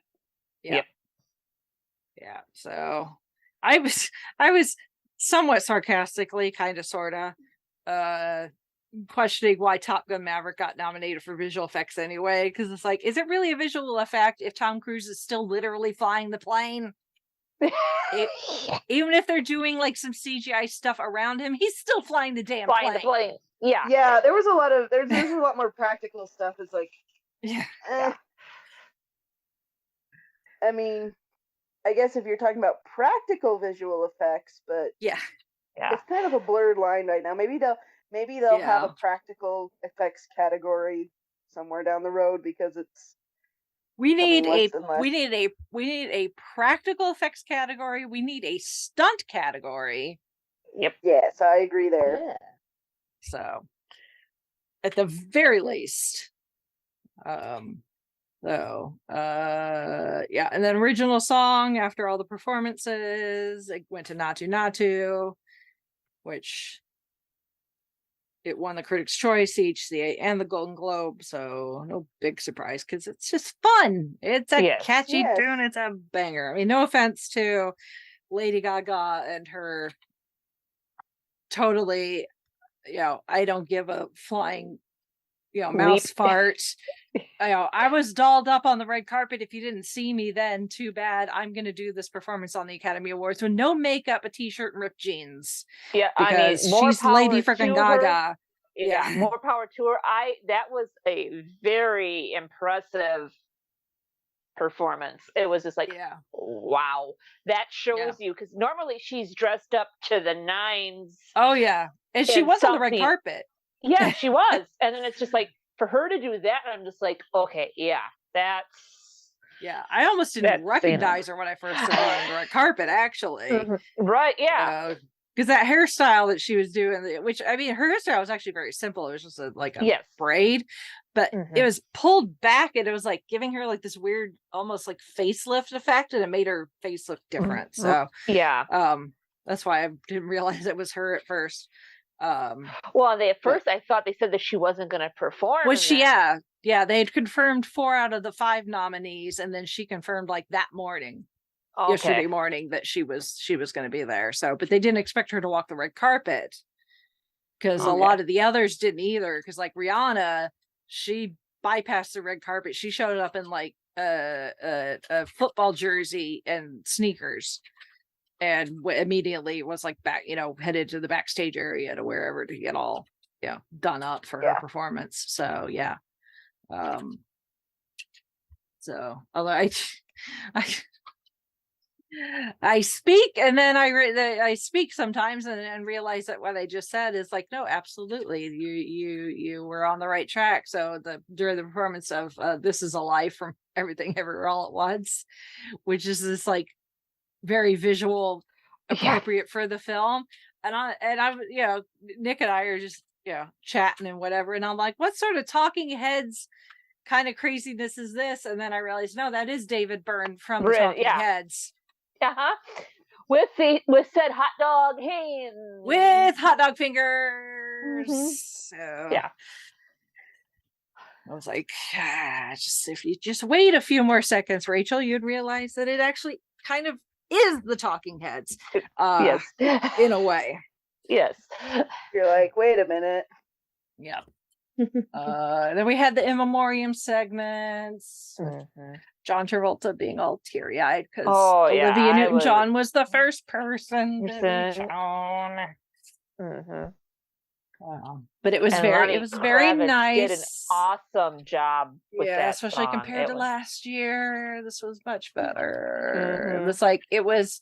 Yeah. So I was somewhat sarcastically, kind of, sort of, questioning why Top Gun Maverick got nominated for visual effects anyway, because it's like, is it really a visual effect if Tom Cruise is still literally flying the plane? Even if they're doing like some CGI stuff around him, he's still flying the damn plane. Yeah, there was a lot of there's a lot more practical stuff. It's like, I mean, I guess if you're talking about practical visual effects, but it's kind of a blurred line right now. Maybe they'll have a practical effects category somewhere down the road, because we need a practical effects category. We need a stunt category. Yep. Yes, I agree there. Yeah. So, at the very least, and then original song after all the performances, it went to Natu Natu, which it won the Critics' Choice, CHCA, and the Golden Globe. So no big surprise, because it's just fun. It's a catchy tune. It's a banger. I mean, no offense to Lady Gaga and her totally, I don't give a flying, mouse fart. I was dolled up on the red carpet. If you didn't see me then, too bad. I'm going to do this performance on the Academy Awards with no makeup, a t-shirt, and ripped jeans. Yeah, because she's Lady freaking Gaga. Yeah, more power to her. That was a very impressive performance. It was just like, wow, that shows you, because normally she's dressed up to the nines. Oh yeah, and she was on the red carpet. Yeah, she was. And then it's just like, for her to do that, I'm just like, okay, that's. Yeah, I almost didn't recognize her when I first saw her on the red carpet, actually. Right, yeah. Because that hairstyle that she was doing, which, I mean, her hairstyle was actually very simple. It was just a braid, but it was pulled back, and it was like giving her like this weird, almost like facelift effect, and it made her face look different. So that's why I didn't realize it was her at first. Well, at first I thought they said that she wasn't going to perform. Was she? Yeah, they had confirmed 4 out of the 5 nominees, and then she confirmed like that morning. Yesterday morning that she was going to be there. So, but they didn't expect her to walk the red carpet, because a lot of the others didn't either. Because like Rihanna, she bypassed the red carpet. She showed up in like a football jersey and sneakers, and immediately was like back, headed to the backstage area to wherever to get all done up for her performance. So so although I speak, and then I speak sometimes and realize that what I just said is like, no, absolutely, you were on the right track. So during the performance of This Is a Life from Everything Everywhere All at Once, which is this like very visual, appropriate for the film, and I'm Nick and I are just chatting and whatever, and I'm like, what sort of talking heads kind of craziness is this? And then I realized, no, that is David Byrne from the Talking Heads. With said hot dog hands, with hot dog fingers. So I was like, if you just wait a few more seconds, Rachel, you'd realize that it actually kind of is the Talking Heads. Yes, in a way. Yes. You're like, wait a minute. Yeah. Then we had the in memoriam segments. John Travolta being all teary-eyed because Olivia Newton-John was the first person to be shown. But it was very nice. Did an awesome job with that especially song. Compared to last year. This was much better. It was like it was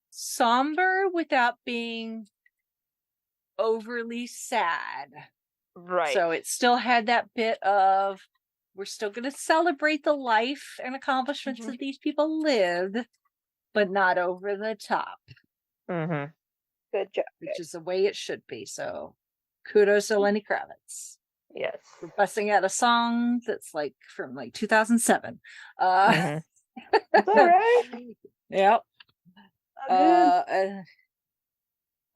somber without being overly sad. Right. So it still had that bit of, we're still going to celebrate the life and accomplishments that these people lived, but not over the top. Good job. Which is the way it should be. So kudos to Lenny Kravitz. Yes. For busting out a song that's like from like 2007. That's all right. Yep.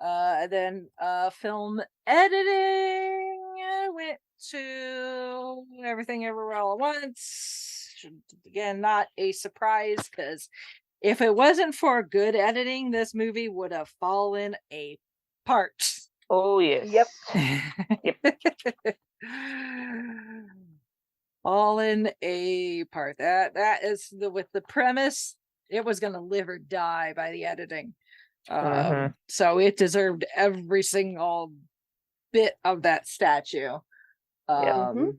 And then film editing, I went to Everything Everywhere All at Once. Again, not a surprise, because if it wasn't for good editing, this movie would have fallen apart. Oh yes. Yep. Fallen apart. That is with the premise, it was going to live or die by the editing. So it deserved every single bit of that statue. So,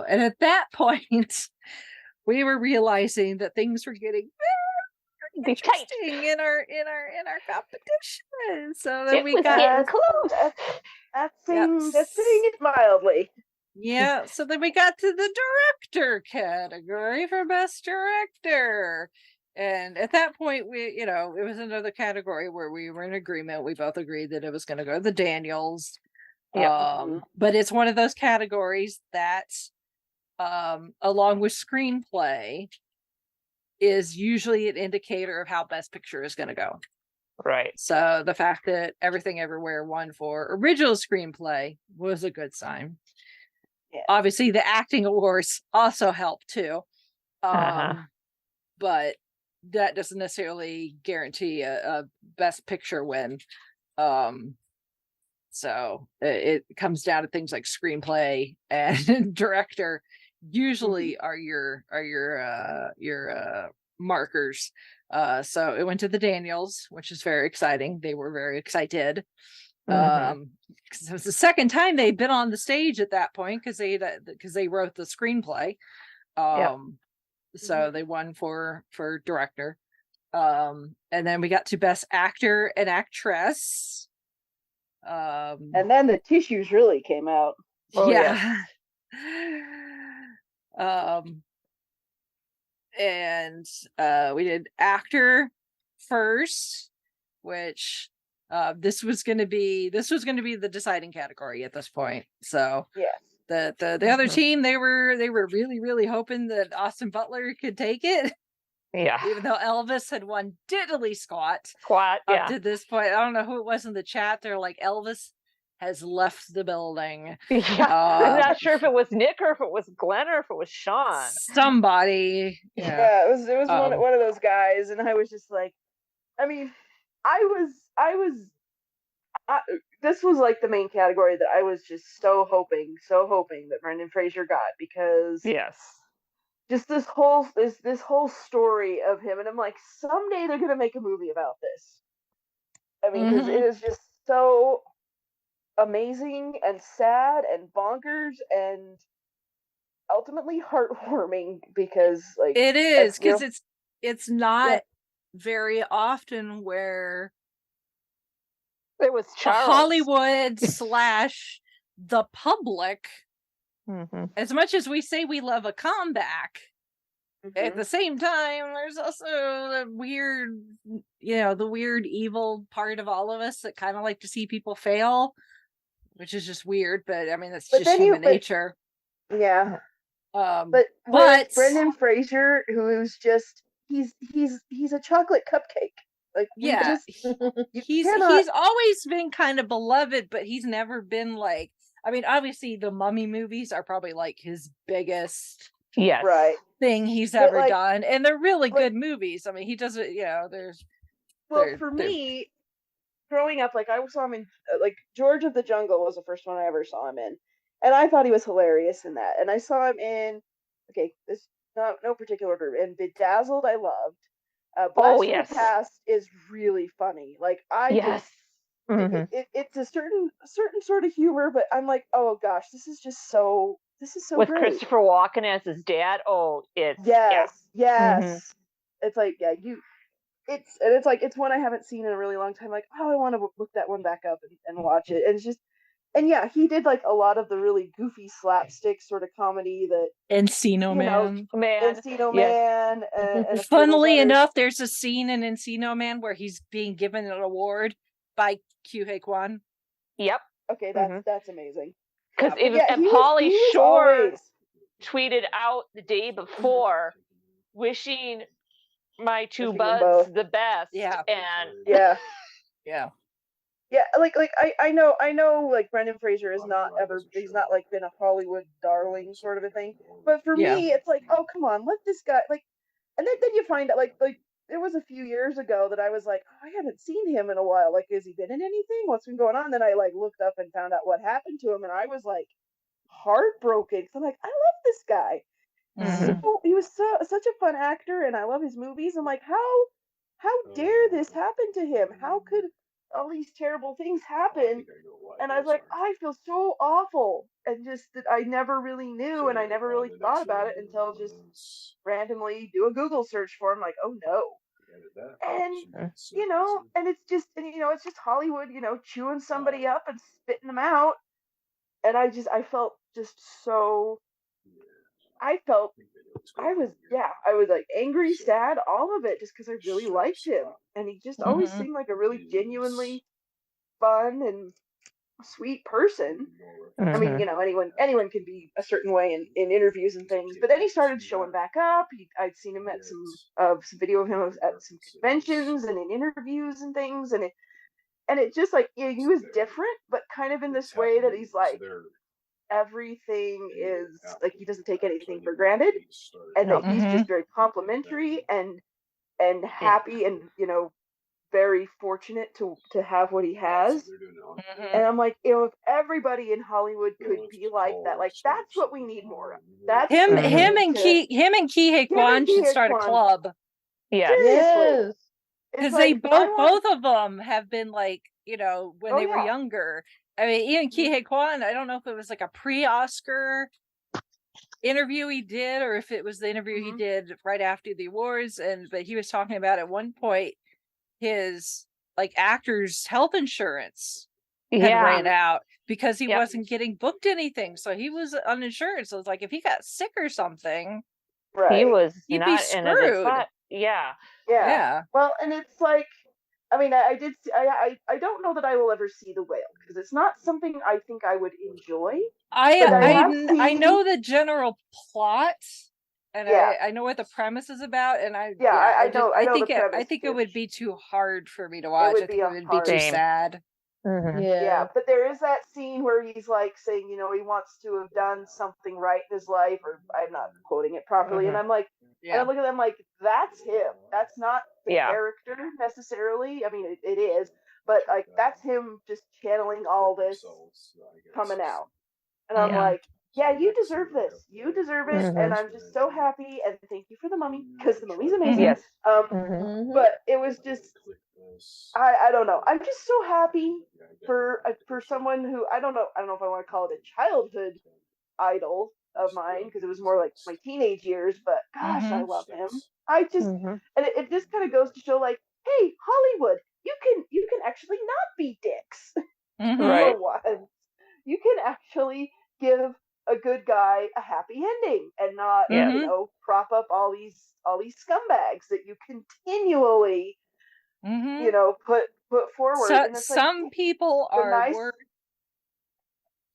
and at that point, we were realizing that things were getting very interesting in our competition. So then we got close. That's putting it mildly. Yeah. So then we got to the director category for best director. And at that point, it was another category where we were in agreement. We both agreed that it was going to go to the Daniels. But it's one of those categories that, along with screenplay, is usually an indicator of how Best Picture is going to go. Right. So the fact that Everything Everywhere won for original screenplay was a good sign. Yeah. Obviously, the acting awards also helped too. But that doesn't necessarily guarantee a Best Picture win. So it comes down to things like screenplay and director. Usually are your markers. So it went to the Daniels, which is very exciting. They were very excited. Because it was the second time they'd been on the stage at that point, because they wrote the screenplay. So they won for director. And then we got to best actor and actress. And then the tissues really came out. Oh, yeah. And we did actor first, which this was going to be the deciding category at this point. So yes, the other team, they were really, really hoping that Austin Butler could take it. Yeah. Even though Elvis had won diddly squat yeah. up to this point. I don't know who it was in the chat. They're like, Elvis has left the building. Yeah. I'm not sure if it was Nick or if it was Glenn or if it was Sean. Somebody. Yeah, it was one of those guys, and I was just like, I mean, this was like the main category that I was just so hoping that Brendan Fraser got, because yes, just this whole story of him, and I'm like, someday they're gonna make a movie about this. I mean, because it is just so amazing and sad and bonkers and ultimately heartwarming, because like it is, because it's not very often where it was Hollywood / the public, as much as we say we love a comeback, at the same time there's also the weird, the weird evil part of all of us that kind of like to see people fail, which is just weird, but I mean that's just human nature. Yeah. But Brendan Fraser, who's just he's a chocolate cupcake. Like he's always been kind of beloved, but he's never been like, I mean, obviously the Mummy movies are probably like his biggest thing he's ever done, and they're really good movies. I mean, he does it, for me, growing up, like I saw him in like George of the Jungle was the first one I ever saw him in, and I thought he was hilarious in that. And I saw him in this no particular order, and Bedazzled I loved. Blast from the Past is really funny. Like it's a certain sort of humor, but I'm like, oh gosh, this is so with great. Christopher Walken as his dad. Oh, it's It's like it's like it's one I haven't seen in a really long time. Like, oh, I want to look that one back up and watch it. And it's just, and yeah, he did like a lot of the really goofy slapstick sort of comedy that Encino Man. Encino Man. And funnily enough, there's a scene in Encino Man where he's being given an award by Kyuhei Kwan. Yep. Okay, that's amazing. Because Pauly Shore tweeted out the day before wishing my two buds the best. Yeah. And like I know like Brendan Fraser he's not like been a Hollywood darling sort of a thing, but for me it's like, oh come on, let this guy like, and then you find out like it was a few years ago that I was like, oh, I haven't seen him in a while, like has he been in anything, what's been going on? Then I like looked up and found out what happened to him, and I was like heartbroken, because I'm like, I love this guy. So, he was such a fun actor, and I love his movies. I'm like, how dare this happen to him? How could all these terrible things happen? And I was like, I feel so awful, and just that I never really knew, and I never really thought about it until just randomly do a Google search for him, like, oh no. And and it's just Hollywood, chewing somebody up and spitting them out. And I felt I was like angry, sad, all of it, just because I really liked him, and he just always seemed like a really genuinely fun and sweet person. I mean, anyone can be a certain way in interviews and things, but then he started showing back up. I'd seen him at some video of him at some conventions and in interviews and things, and it just like, he was different, but kind of in this way that he's like, everything is like, he doesn't take anything for granted, and that he's just very complimentary and happy, and very fortunate to have what he has. And I'm like, if everybody in Hollywood could be like that, like that's what we need more of. That's him and Kyuhei Kwan should start a club. Yes. Because they both of them have been like, when they were younger. I mean, even Kyuhei Kwan, I don't know if it was like a pre-Oscar interview he did, or if it was the interview he did right after the awards, but he was talking about at one point his like actors' health insurance had ran out because he wasn't getting booked anything, so he was uninsured. So it's like if he got sick or something, he was he'd not be in a good screwed. spot. Yeah. Well, and it's like, I mean, I don't know that I will ever see The Whale because it's not something I think I would enjoy. I know the general plot, and I know what the premise is about, and I think it would be too hard for me to watch. I think it would be too sad. Yeah, but there is that scene where he's like saying, you know, he wants to have done something right in his life, or I'm not quoting it properly, and I'm like, and I look at them like, that's him. That's not the character necessarily. I mean, it is, but like that's him just channeling all this coming out, and I'm like, yeah, you deserve this. You deserve it, and I'm just so happy. And thank you for The Mummy because The Mummy's amazing. But it was just. I don't know. I'm just so happy for someone who I don't know if I want to call it a childhood idol of mine because it was more like my teenage years, but gosh, I love him. I just and it just kind of goes to show like, hey, Hollywood, you can actually not be dicks for once. You can actually give a good guy a happy ending and not you know prop up all these scumbags that you continually you know put forward. So, and it's some like, people are worth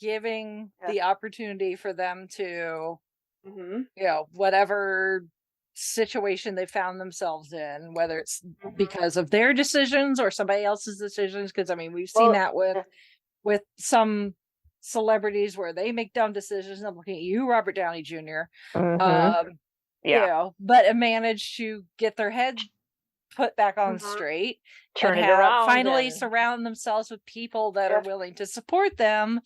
giving the opportunity for them to you know whatever situation they found themselves in, whether it's because of their decisions or somebody else's decisions, because I mean we've seen that with some celebrities where they make dumb decisions. I'm looking at you, Robert Downey Jr. You know, but managed to get their head put back on straight, turn it around, finally surround themselves with people that are willing to support them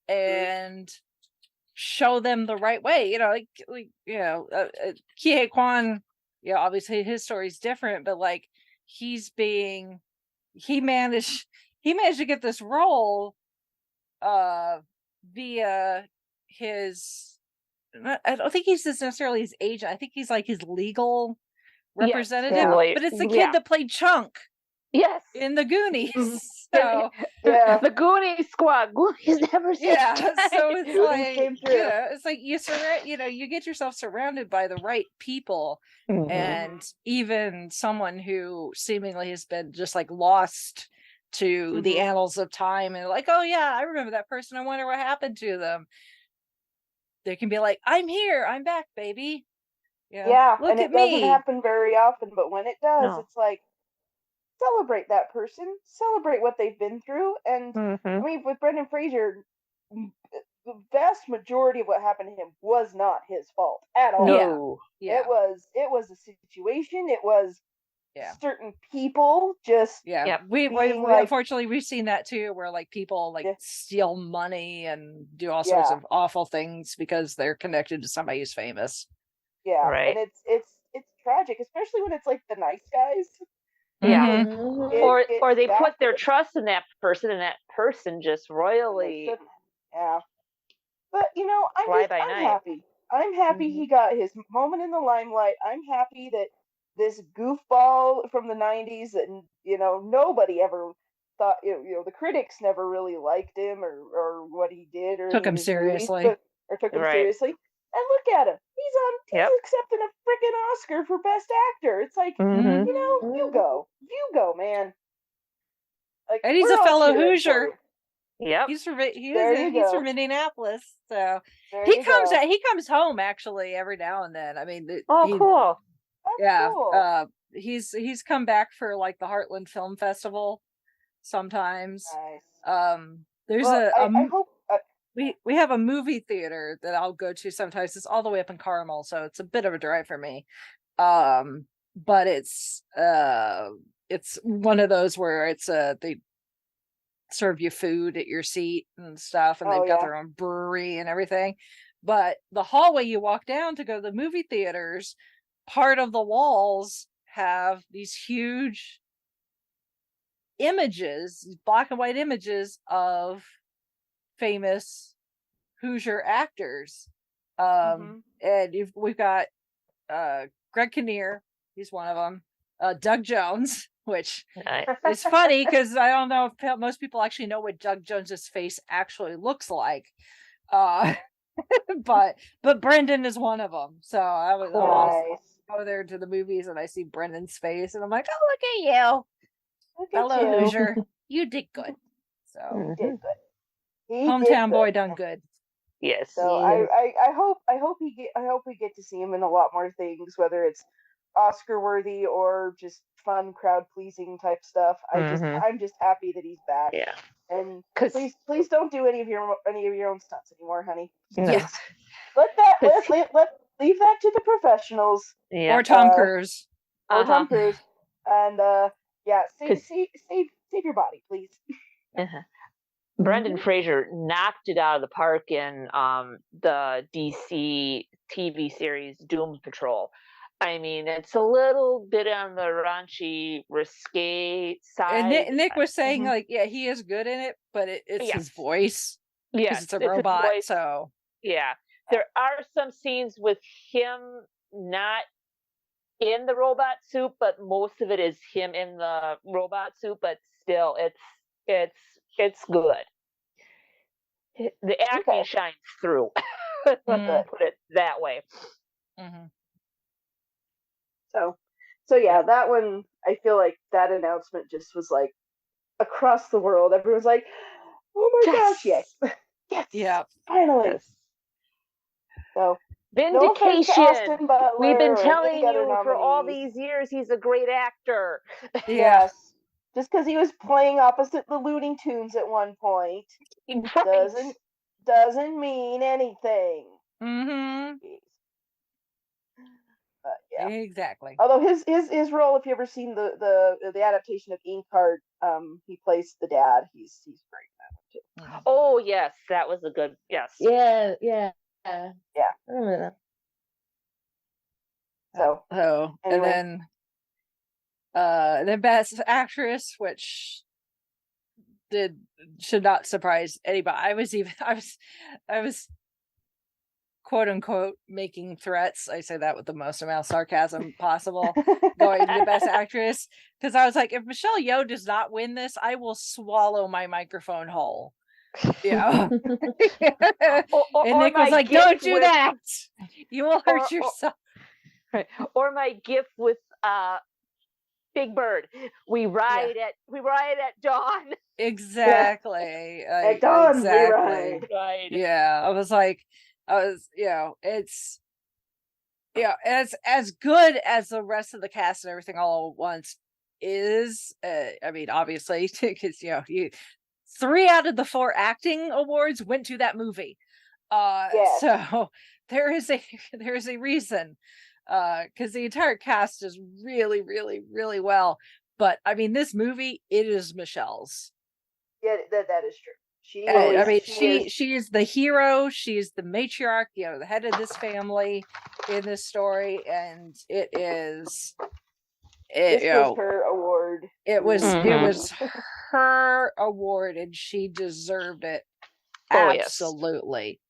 and show them the right way. You know, like you know, Kihei Kwan, you know, obviously his story's different, but like he managed to get this role via his, I don't think he's necessarily his agent. I think he's like his legal representative, but it's the kid that played Chunk in the Goonies. So the Goonies squad. Goonies never say so it's like, you know, it's like you get yourself surrounded by the right people, and even someone who seemingly has been just like lost to the annals of time, and like, oh yeah, I remember that person, I wonder what happened to them. They can be like, I'm here, I'm back, baby. Look and at it doesn't me. happen very often, but when it does, it's like, celebrate that person, celebrate what they've been through. And I mean, with Brendan Fraser, the vast majority of what happened to him was not his fault at all. It was a situation. It was certain people just we unfortunately we've seen that too, where like people like steal money and do all sorts of awful things because they're connected to somebody who's famous. And it's tragic, especially when it's like the nice guys. Or they put their trust in that person, and that person just royally but you know, I'm happy. I'm happy he got his moment in the limelight. I'm happy that this goofball from the 90s that, you know, nobody ever thought, you know, the critics never really liked him or what he did or took him seriously. Seriously. And look at him. He's accepting a freaking Oscar for Best Actor. It's like, you know, you go, man. Like, and he's a fellow Hoosier. He's from Indianapolis, so he comes home actually every now and then. I mean, cool. That's cool. He's come back for like the Heartland Film Festival sometimes. Nice. There's I hope we have a movie theater that I'll go to sometimes. It's all the way up in Carmel, so it's a bit of a drive for me. But it's one of those where they serve you food at your seat and stuff, and they've got their own brewery and everything. But the hallway you walk down to go to the movie theaters, part of the walls have these huge images, black and white images of famous Hoosier actors. And we've got Greg Kinnear, he's one of them. Doug Jones, which is funny because I don't know if most people actually know what Doug Jones's face actually looks like. But Brendan is one of them. So I was go there to the movies and I see Brendan's face and I'm like, oh, look at you. Hello, Hoosier. You did good. So he did good. Hometown boy done good. Yes. So I hope we get to see him in a lot more things, whether it's Oscar worthy or just fun crowd pleasing type stuff. I'm just happy that he's back. Yeah. And please don't do any of your own stunts anymore, honey. No. Yes. Leave that to the professionals. Yeah. Or Tom Cruise. Tom Cruise. And save your body, please. Brendan Fraser knocked it out of the park in the DC TV series Doom Patrol. I mean, it's a little bit on the raunchy, risque side. And Nick was saying, like, yeah, he is good in it, but it's his voice. Yes, it's a robot. So yeah, there are some scenes with him not in the robot suit, but most of it is him in the robot suit. But still, it's good. The acting shines through. Let's put it that way. So yeah, that one, I feel like that announcement just was like across the world. Everyone's like, oh my gosh, yes. Yes. Yeah. Finally. Yes. So vindication. No Austin Butler. We've been telling you for all these years he's a great actor. Yes. Just because he was playing opposite the Looney Tunes at one point doesn't mean anything. Yeah. Exactly. Although his role, if you ever seen the adaptation of Inkheart, he plays the dad. He's great in that one too. Oh yes, that was a good Yeah. I remember that. So anyway. And then the best actress, which should not surprise anybody. I was quote unquote making threats. I say that with the most amount of sarcasm possible, going to the best actress, because I was like, if Michelle Yeoh does not win this, I will swallow my microphone whole. Yeah. And Nick was like, don't do that. You will hurt yourself. Right. Or my gift with Big Bird. We ride at dawn. Exactly. At dawn, exactly. we ride. Yeah. It's as good as the rest of the cast and everything all at once is. I mean, obviously, because 3 out of the 4 acting awards went to that movie. So there is a reason. Because the entire cast is really, really, really well. But I mean, this movie, it is Michelle's. Yeah, that is true. She is the hero. She's the matriarch, the head of this family in this story, and this was her award. It was her award, and she deserved it. Absolutely.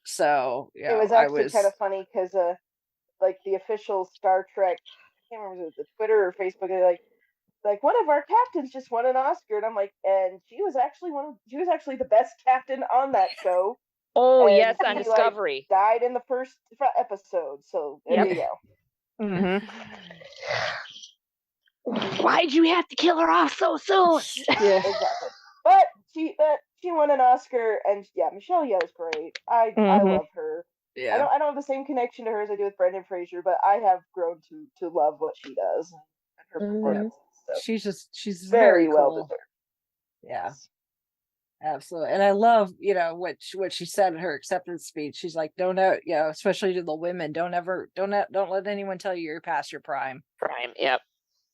So it was actually kind of funny because like the official Star Trek, I can't remember if it was the Twitter or Facebook, like one of our captains just won an Oscar, and I'm like, and she was actually the best captain on that show. Oh, and yes, on Discovery. Died in the first episode, so there you go. Why'd you have to kill her off so soon? Yeah, exactly. But she won an Oscar, and Michelle Yeoh's great. I love her. Yeah. I don't have the same connection to her as I do with Brendan Fraser, but I have grown to love what she does and her performance. So she's very cool. well deserved. Yeah. Absolutely. And I love, what she said in her acceptance speech. She's like, don't especially to the women, don't let anyone tell you're past your prime. Yep.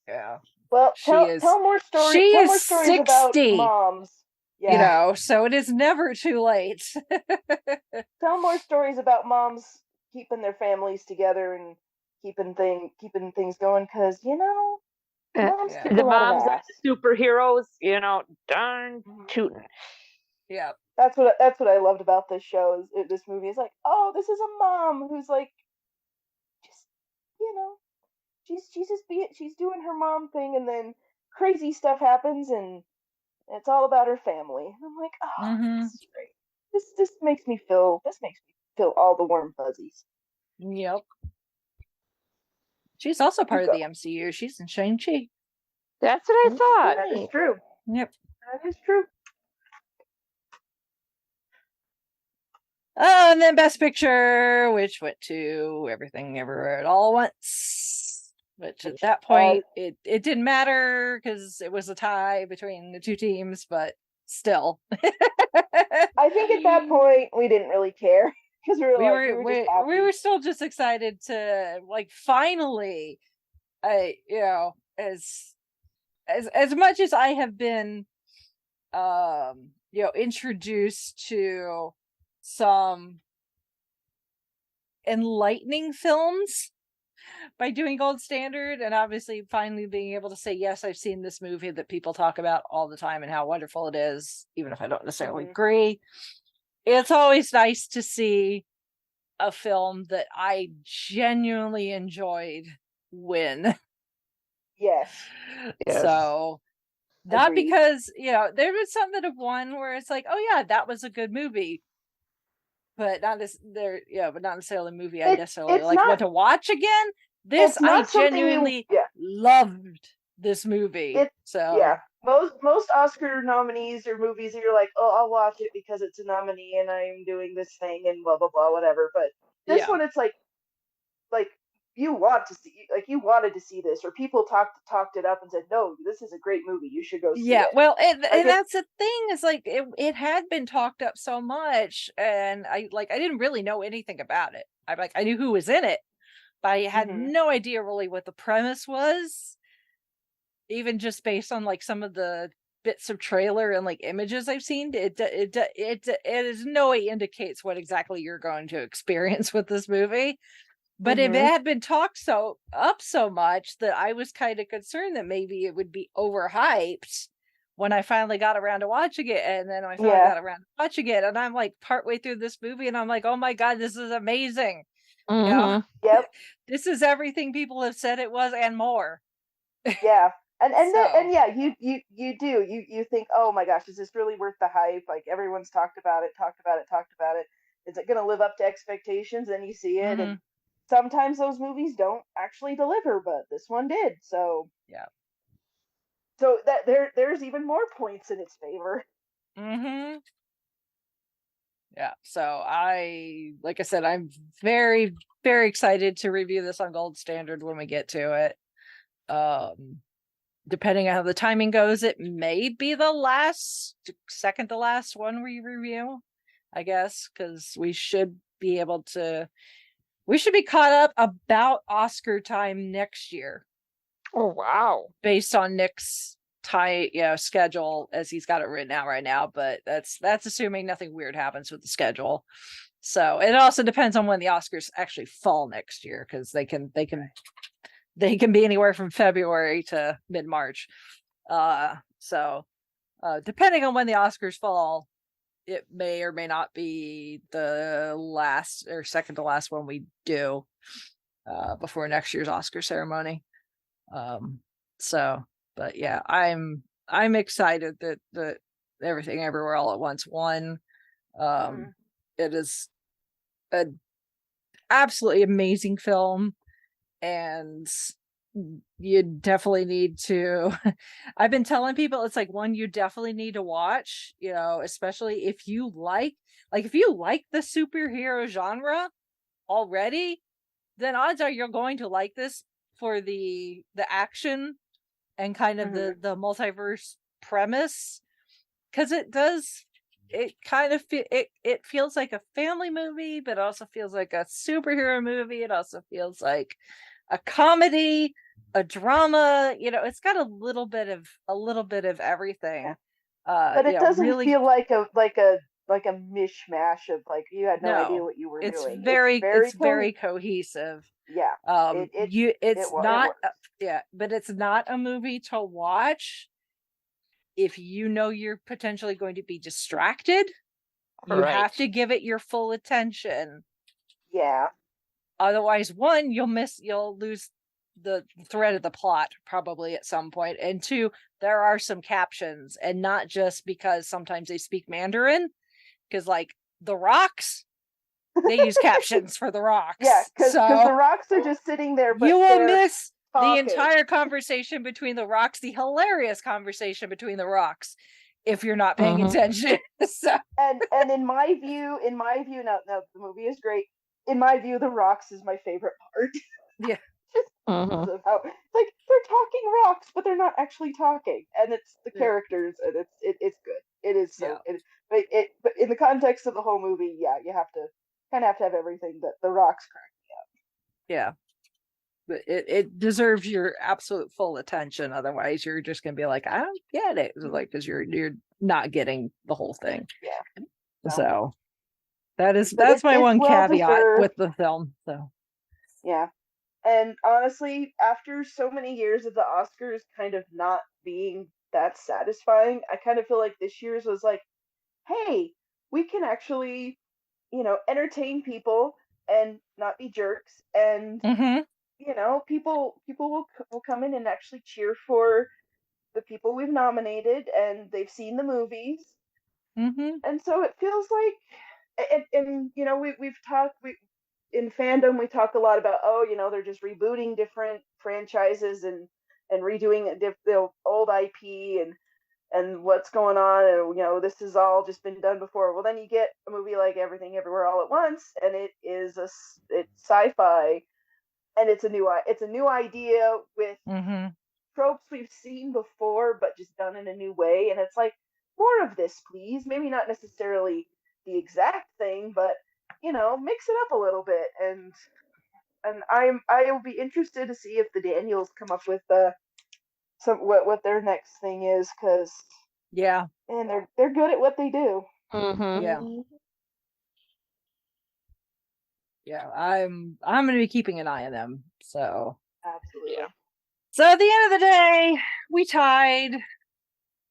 Yeah. Well, tell more stories. She tell is more stories 60. About moms. Yeah. So it is never too late. Tell more stories about moms keeping their families together and keeping things going, because moms the moms are the superheroes, darn tootin'. Yeah. That's what I loved about this show. This movie is like, oh, this is a mom who's like, just she's doing her mom thing, and then crazy stuff happens, and it's all about her family. And I'm like, oh, Mm-hmm. this is great. This makes me feel all the warm fuzzies. Yep. She's also part of go. the MCU. She's in Shang-Chi. That's what I thought. That is true. Yep. That is true. Oh, and then Best Picture, which went to Everything Everywhere All at Once. Which at that point, it didn't matter because it was a tie between the two teams, but still. I think at that point we didn't really care because we were still just excited to like finally, as much as I have been, introduced to some enlightening films by doing Gold Standard, and obviously finally being able to say, yes, I've seen this movie that people talk about all the time and how wonderful it is, even if I don't necessarily agree. It's always nice to see a film that I genuinely enjoyed win. Yes. So not Agreed. Because there was some that have won where it's like, oh yeah, that was a good movie, but not necessarily a movie I necessarily want to watch again. This I genuinely loved this movie. Most Oscar nominees or movies that you're like, oh, I'll watch it because it's a nominee and I'm doing this thing and blah blah blah whatever. But this one, it's like you wanted to see this, or people talked it up and said, no, this is a great movie, you should go see it. Well, and that's the thing, is like it had been talked up so much, and I didn't really know anything about it. I knew who was in it, but I had no idea really what the premise was, even just based on like some of the bits of trailer and like images I've seen. It is no way indicates what exactly you're going to experience with this movie. But if it had been talked so much that I was kind of concerned that maybe it would be overhyped when I finally got around to watching it. And then I finally got around to watching it, and I'm like partway through this movie and I'm like, oh my God, this is amazing. Yep. This is everything people have said it was and more. Yeah. And you do. You think, oh my gosh, is this really worth the hype? Like everyone's talked about it. Is it going to live up to expectations? And you see it, and sometimes those movies don't actually deliver, but this one did. So so that there's even more points in its favor. So like I said, I'm very, very excited to review this on Gold Standard when we get to it. Depending on how the timing goes, it may be the second to last one we review, I guess, because we should be caught up about Oscar time next year. Oh wow! Based on Nick's schedule as he's got it written out right now, but that's assuming nothing weird happens with the schedule. So it also depends on when the Oscars actually fall next year, because they can be anywhere from February to mid-March. So depending on when the Oscars fall, it may or may not be the last or second to last one we do before next year's Oscar ceremony. But yeah, I'm excited that Everything Everywhere All at Once won. It is an absolutely amazing film, and you definitely need to I've been telling people it's like one you definitely need to watch, especially if you like the superhero genre already, then odds are you're going to like this for the action and kind of the multiverse premise, because it feels like a family movie, but also feels like a superhero movie. It also feels like a comedy, a drama. It's got a little bit of everything. But it doesn't really feel like a mishmash of like you had no idea what you were doing. It's very cohesive. Yeah. But it's not a movie to watch if you know you're potentially going to be distracted, you Right. have to give it your full attention. Yeah. Otherwise, one, you'll lose the thread of the plot probably at some point. And two, there are some captions, and not just because sometimes they speak Mandarin, because like the rocks, they use captions for the rocks. Yeah, because so the rocks are just sitting there, but you will they're miss talking. the entire conversation between the rocks, the hilarious conversation between the rocks, if you're not paying attention. So and in my view, now the movie is great. In my view, the rocks is my favorite part. Yeah. Just of how like they're talking rocks, but they're not actually talking, and it's the characters, and it's good. It is so. But in the context of the whole movie, yeah, you have to have everything. But the rocks crack me up. Yeah. But it deserves your absolute full attention. Otherwise, you're just gonna be like, I don't get it, like, because you're not getting the whole thing. Yeah. So that's my one caveat with the film. So yeah. And honestly, after so many years of the Oscars kind of not being that satisfying, I kind of feel like this year's was like, hey, we can actually, entertain people and not be jerks, and people will come in and actually cheer for the people we've nominated, and they've seen the movies, and so it feels like, and we've talked in fandom, we talk a lot about, they're just rebooting different franchises and redoing the old IP and what's going on, and this has all just been done before. Well, then you get a movie like Everything Everywhere All at Once, and it's sci-fi, and it's a new idea with tropes we've seen before, but just done in a new way. And it's like, more of this, please. Maybe not necessarily the exact thing, but mix it up a little bit. And I will be interested to see if the Daniels come up with what their next thing is, because and they're good at what they do. I'm gonna be keeping an eye on them. So absolutely. So at the end of the day, we tied.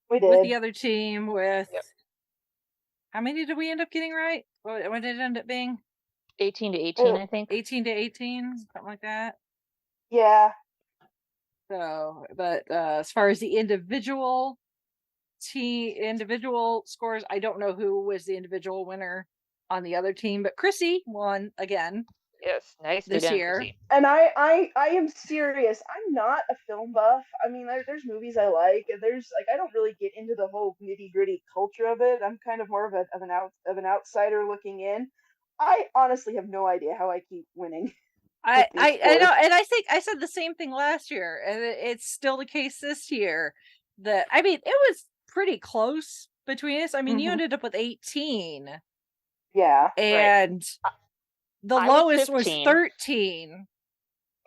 We did with the other team with. How many did we end up getting right? What did it end up being? 18 to 18, I think. 18 to 18, something like that. Yeah. So, but as far as the individual scores, I don't know who was the individual winner on the other team, but Chrissy won again. Yes, nice this year. Chrissy. And I am serious. I'm not a film buff. I mean, there's movies I like, and there's I don't really get into the whole nitty gritty culture of it. I'm kind of more of an outsider looking in. I honestly have no idea how I keep winning. I know, and I think I said the same thing last year, and it's still the case this year. That I mean, it was pretty close between us. I mean, you ended up with 18. Yeah. And the lowest was 13.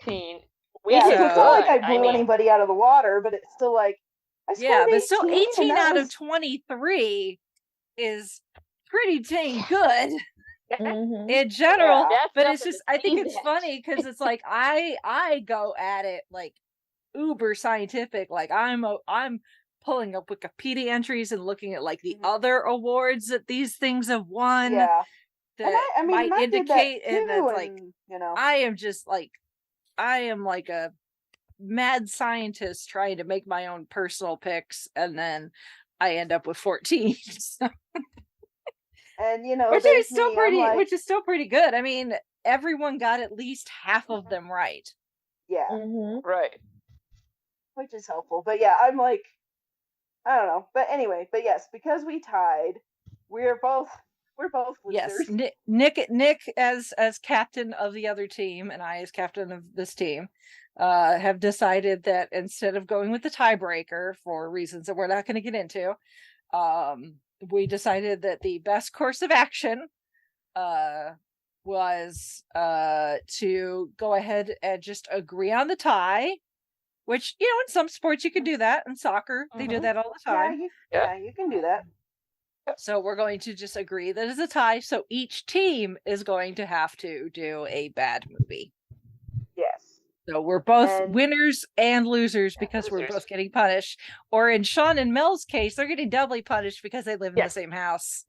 So it's not like I blew anybody out of the water, but it's still like but still 18 out of 23 is pretty dang good. In general, but it's just I think it's funny because it's like I go at it like uber scientific, like I'm pulling up Wikipedia entries and looking at like the other awards that these things have won that might indicate and it's like I am like a mad scientist trying to make my own personal picks, and then I end up with 14. So. And which is still pretty good. I mean, everyone got at least half of them right. Yeah. Right. Which is helpful. But yeah, I'm like, I don't know. But anyway, but yes, because we tied, we're both losers. Yes. Nick as captain of the other team and I as captain of this team have decided that instead of going with the tiebreaker for reasons that we're not going to get into, we decided that the best course of action was to go ahead and just agree on the tie, which, in some sports you can do that. In soccer, they do that all the time. Yeah, you can do that. So we're going to just agree that it's a tie. So each team is going to have to do a bad movie. Yes. So we're both And- winners and losers because we're both getting punished. Or in Sean and Mel's case, they're getting doubly punished because they live in the same house.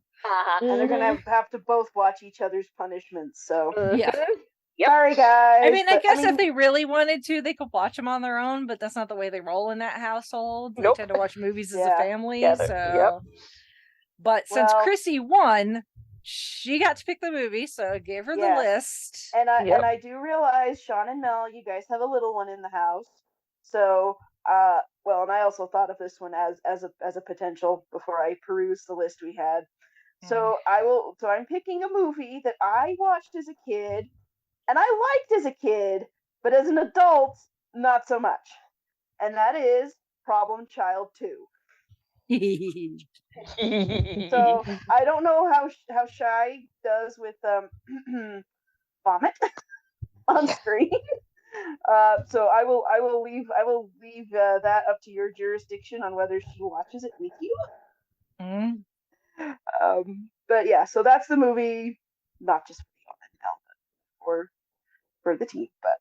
And they're gonna have to both watch each other's punishments. So Yeah. Yep. Sorry, guys. I mean, I guess if they really wanted to, they could watch them on their own, but that's not the way they roll in that household. They tend to watch movies as a family. So, but since Chrissy won, she got to pick the movie, so I gave her the list. And I do realize, Sean and Mel, you guys have a little one in the house. So, and I also thought of this one as a potential before I perused the list we had. So I'm picking a movie that I watched as a kid, and I liked as a kid, but as an adult, not so much. And that is Problem Child 2. So I don't know how Shy does with vomit on screen. So I will leave that up to your jurisdiction on whether she watches it with you. But yeah, so that's the movie, not just for for the team, but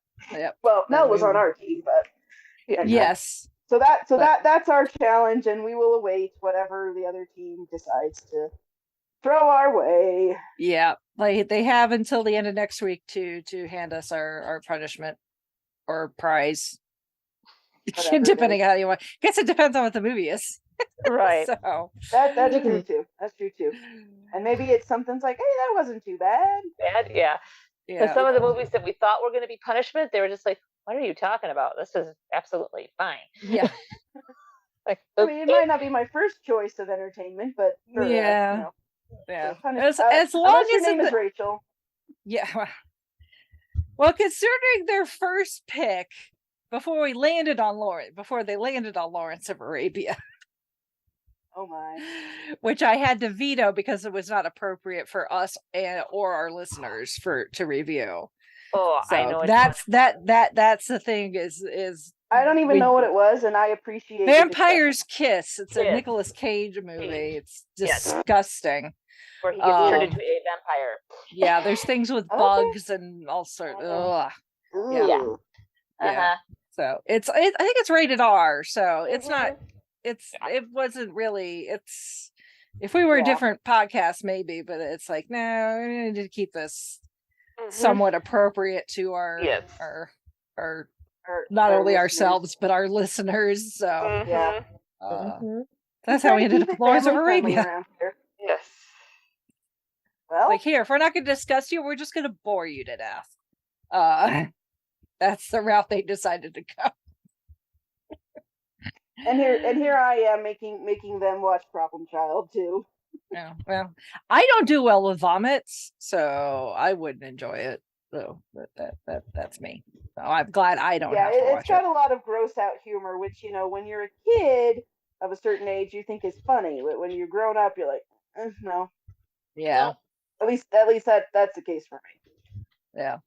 Mel was on our team, but yes. So that's our challenge, and we will await whatever the other team decides to throw our way. Yeah, like they have until the end of next week to hand us our punishment or prize, depending on how you want. I guess it depends on what the movie is, right? So that's true too. That's true too. And maybe it's something's like, hey, that wasn't too bad. Yeah. Because some of the movies that we thought were going to be punishment, they were just like, what are you talking about? This is absolutely fine. Yeah. Like, I mean, it might not be my first choice of entertainment, but for, yeah. As long as your name is Rachel. Yeah. Well, considering their first pick before they landed on Lawrence of Arabia. Oh my. Which I had to veto because it was not appropriate for us or our listeners to review. Oh, so I know. That's the thing is I don't even know what it was, and I appreciate Vampire's Kiss. It's a Nicolas Cage movie. It's disgusting. Where he gets turned into a vampire. Yeah, there's things with bugs and all sorts. Yeah. So I think it's rated R. So it's not. It wasn't really. If we were a different podcast, maybe, but it's like no, we need to keep this somewhat appropriate to our not only ourselves but our listeners. So that's how we ended up with Lawrence of Arabia. Yes. Well, like here, if we're not going to discuss you, we're just going to bore you to death. That's the route they decided to go. And here I am making them watch Problem Child too. Yeah, well, I don't do well with vomits, so I wouldn't enjoy it. So that's me. So I'm glad I don't. Yeah, have to watch it's got a lot of gross out humor, which when you're a kid of a certain age, you think is funny, but when you're grown up, you're like, no. Yeah. At least that's the case for me. Yeah.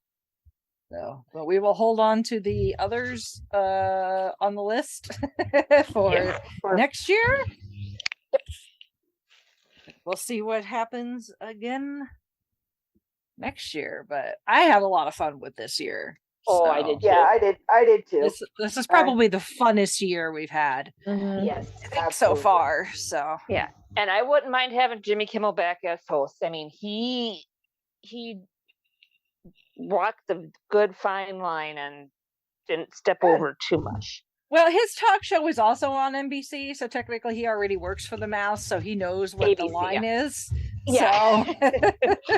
So, but we will hold on to the others on the list for next year. Yep. We'll see what happens again next year, but I had a lot of fun with this year. Oh, I did too. Yeah, I did too. This is probably the funnest year we've had. Yes, I think so far. So yeah, and I wouldn't mind having Jimmy Kimmel back as host. I mean, he walked the good fine line and didn't step over too much. Well, his talk show is also on NBC, so technically he already works for the Mouse, so he knows what the line is. Yeah.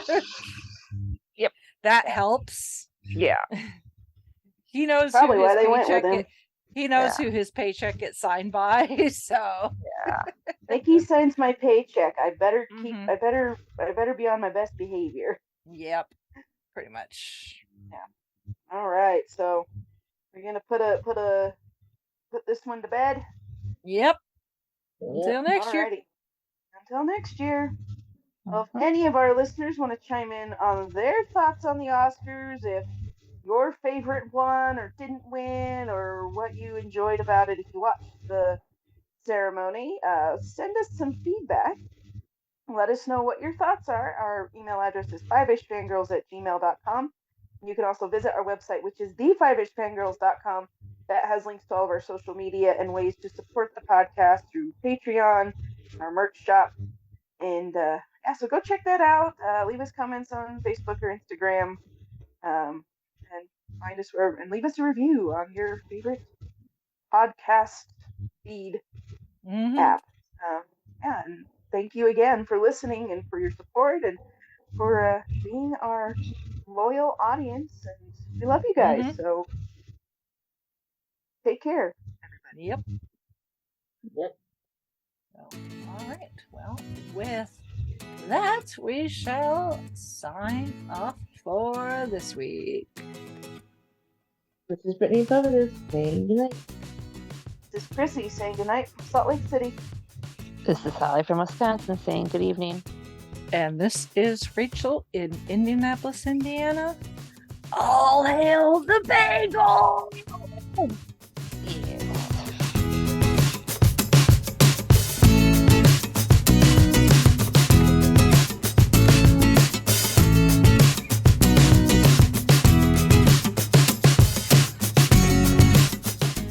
So yep, that helps. Yeah. He knows probably who why his they went with him. He knows who his paycheck gets signed by. So like he signs my paycheck. I better keep. I better be on my best behavior. Yep. Pretty much. Yeah. All right. So we're gonna put this one to bed. Yep. Until next year. Until next year. Well, if any of our listeners want to chime in on their thoughts on the Oscars, if your favorite won or didn't win, or what you enjoyed about it if you watched the ceremony, send us some feedback. Let us know what your thoughts are. Our email address is fivishfangirls@gmail.com. You can also visit our website, which is thefivishfangirls.com. That has links to all of our social media and ways to support the podcast through Patreon, our merch shop. And so go check that out. Leave us comments on Facebook or Instagram. And find us and leave us a review on your favorite podcast feed app. And thank you again for listening and for your support and for being our loyal audience. And we love you guys. So take care, everybody. Yep. All right. Well, with that, we shall sign off for this week. This is Brittany Fiveish saying goodnight. This is Chrissy saying goodnight from Salt Lake City. This is Sally from Wisconsin saying good evening. And this is Rachel in Indianapolis, Indiana. All hail the bagel! Yes.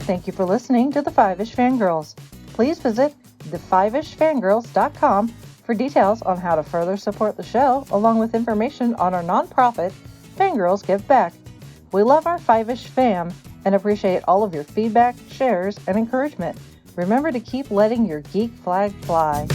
Thank you for listening to the Fiveish Fangirls. Please visit thefivishfangirls.com for details on how to further support the show, along with information on our nonprofit, Fangirls Give Back. We love our Fiveish fam and appreciate all of your feedback, shares, and encouragement. Remember to keep letting your geek flag fly.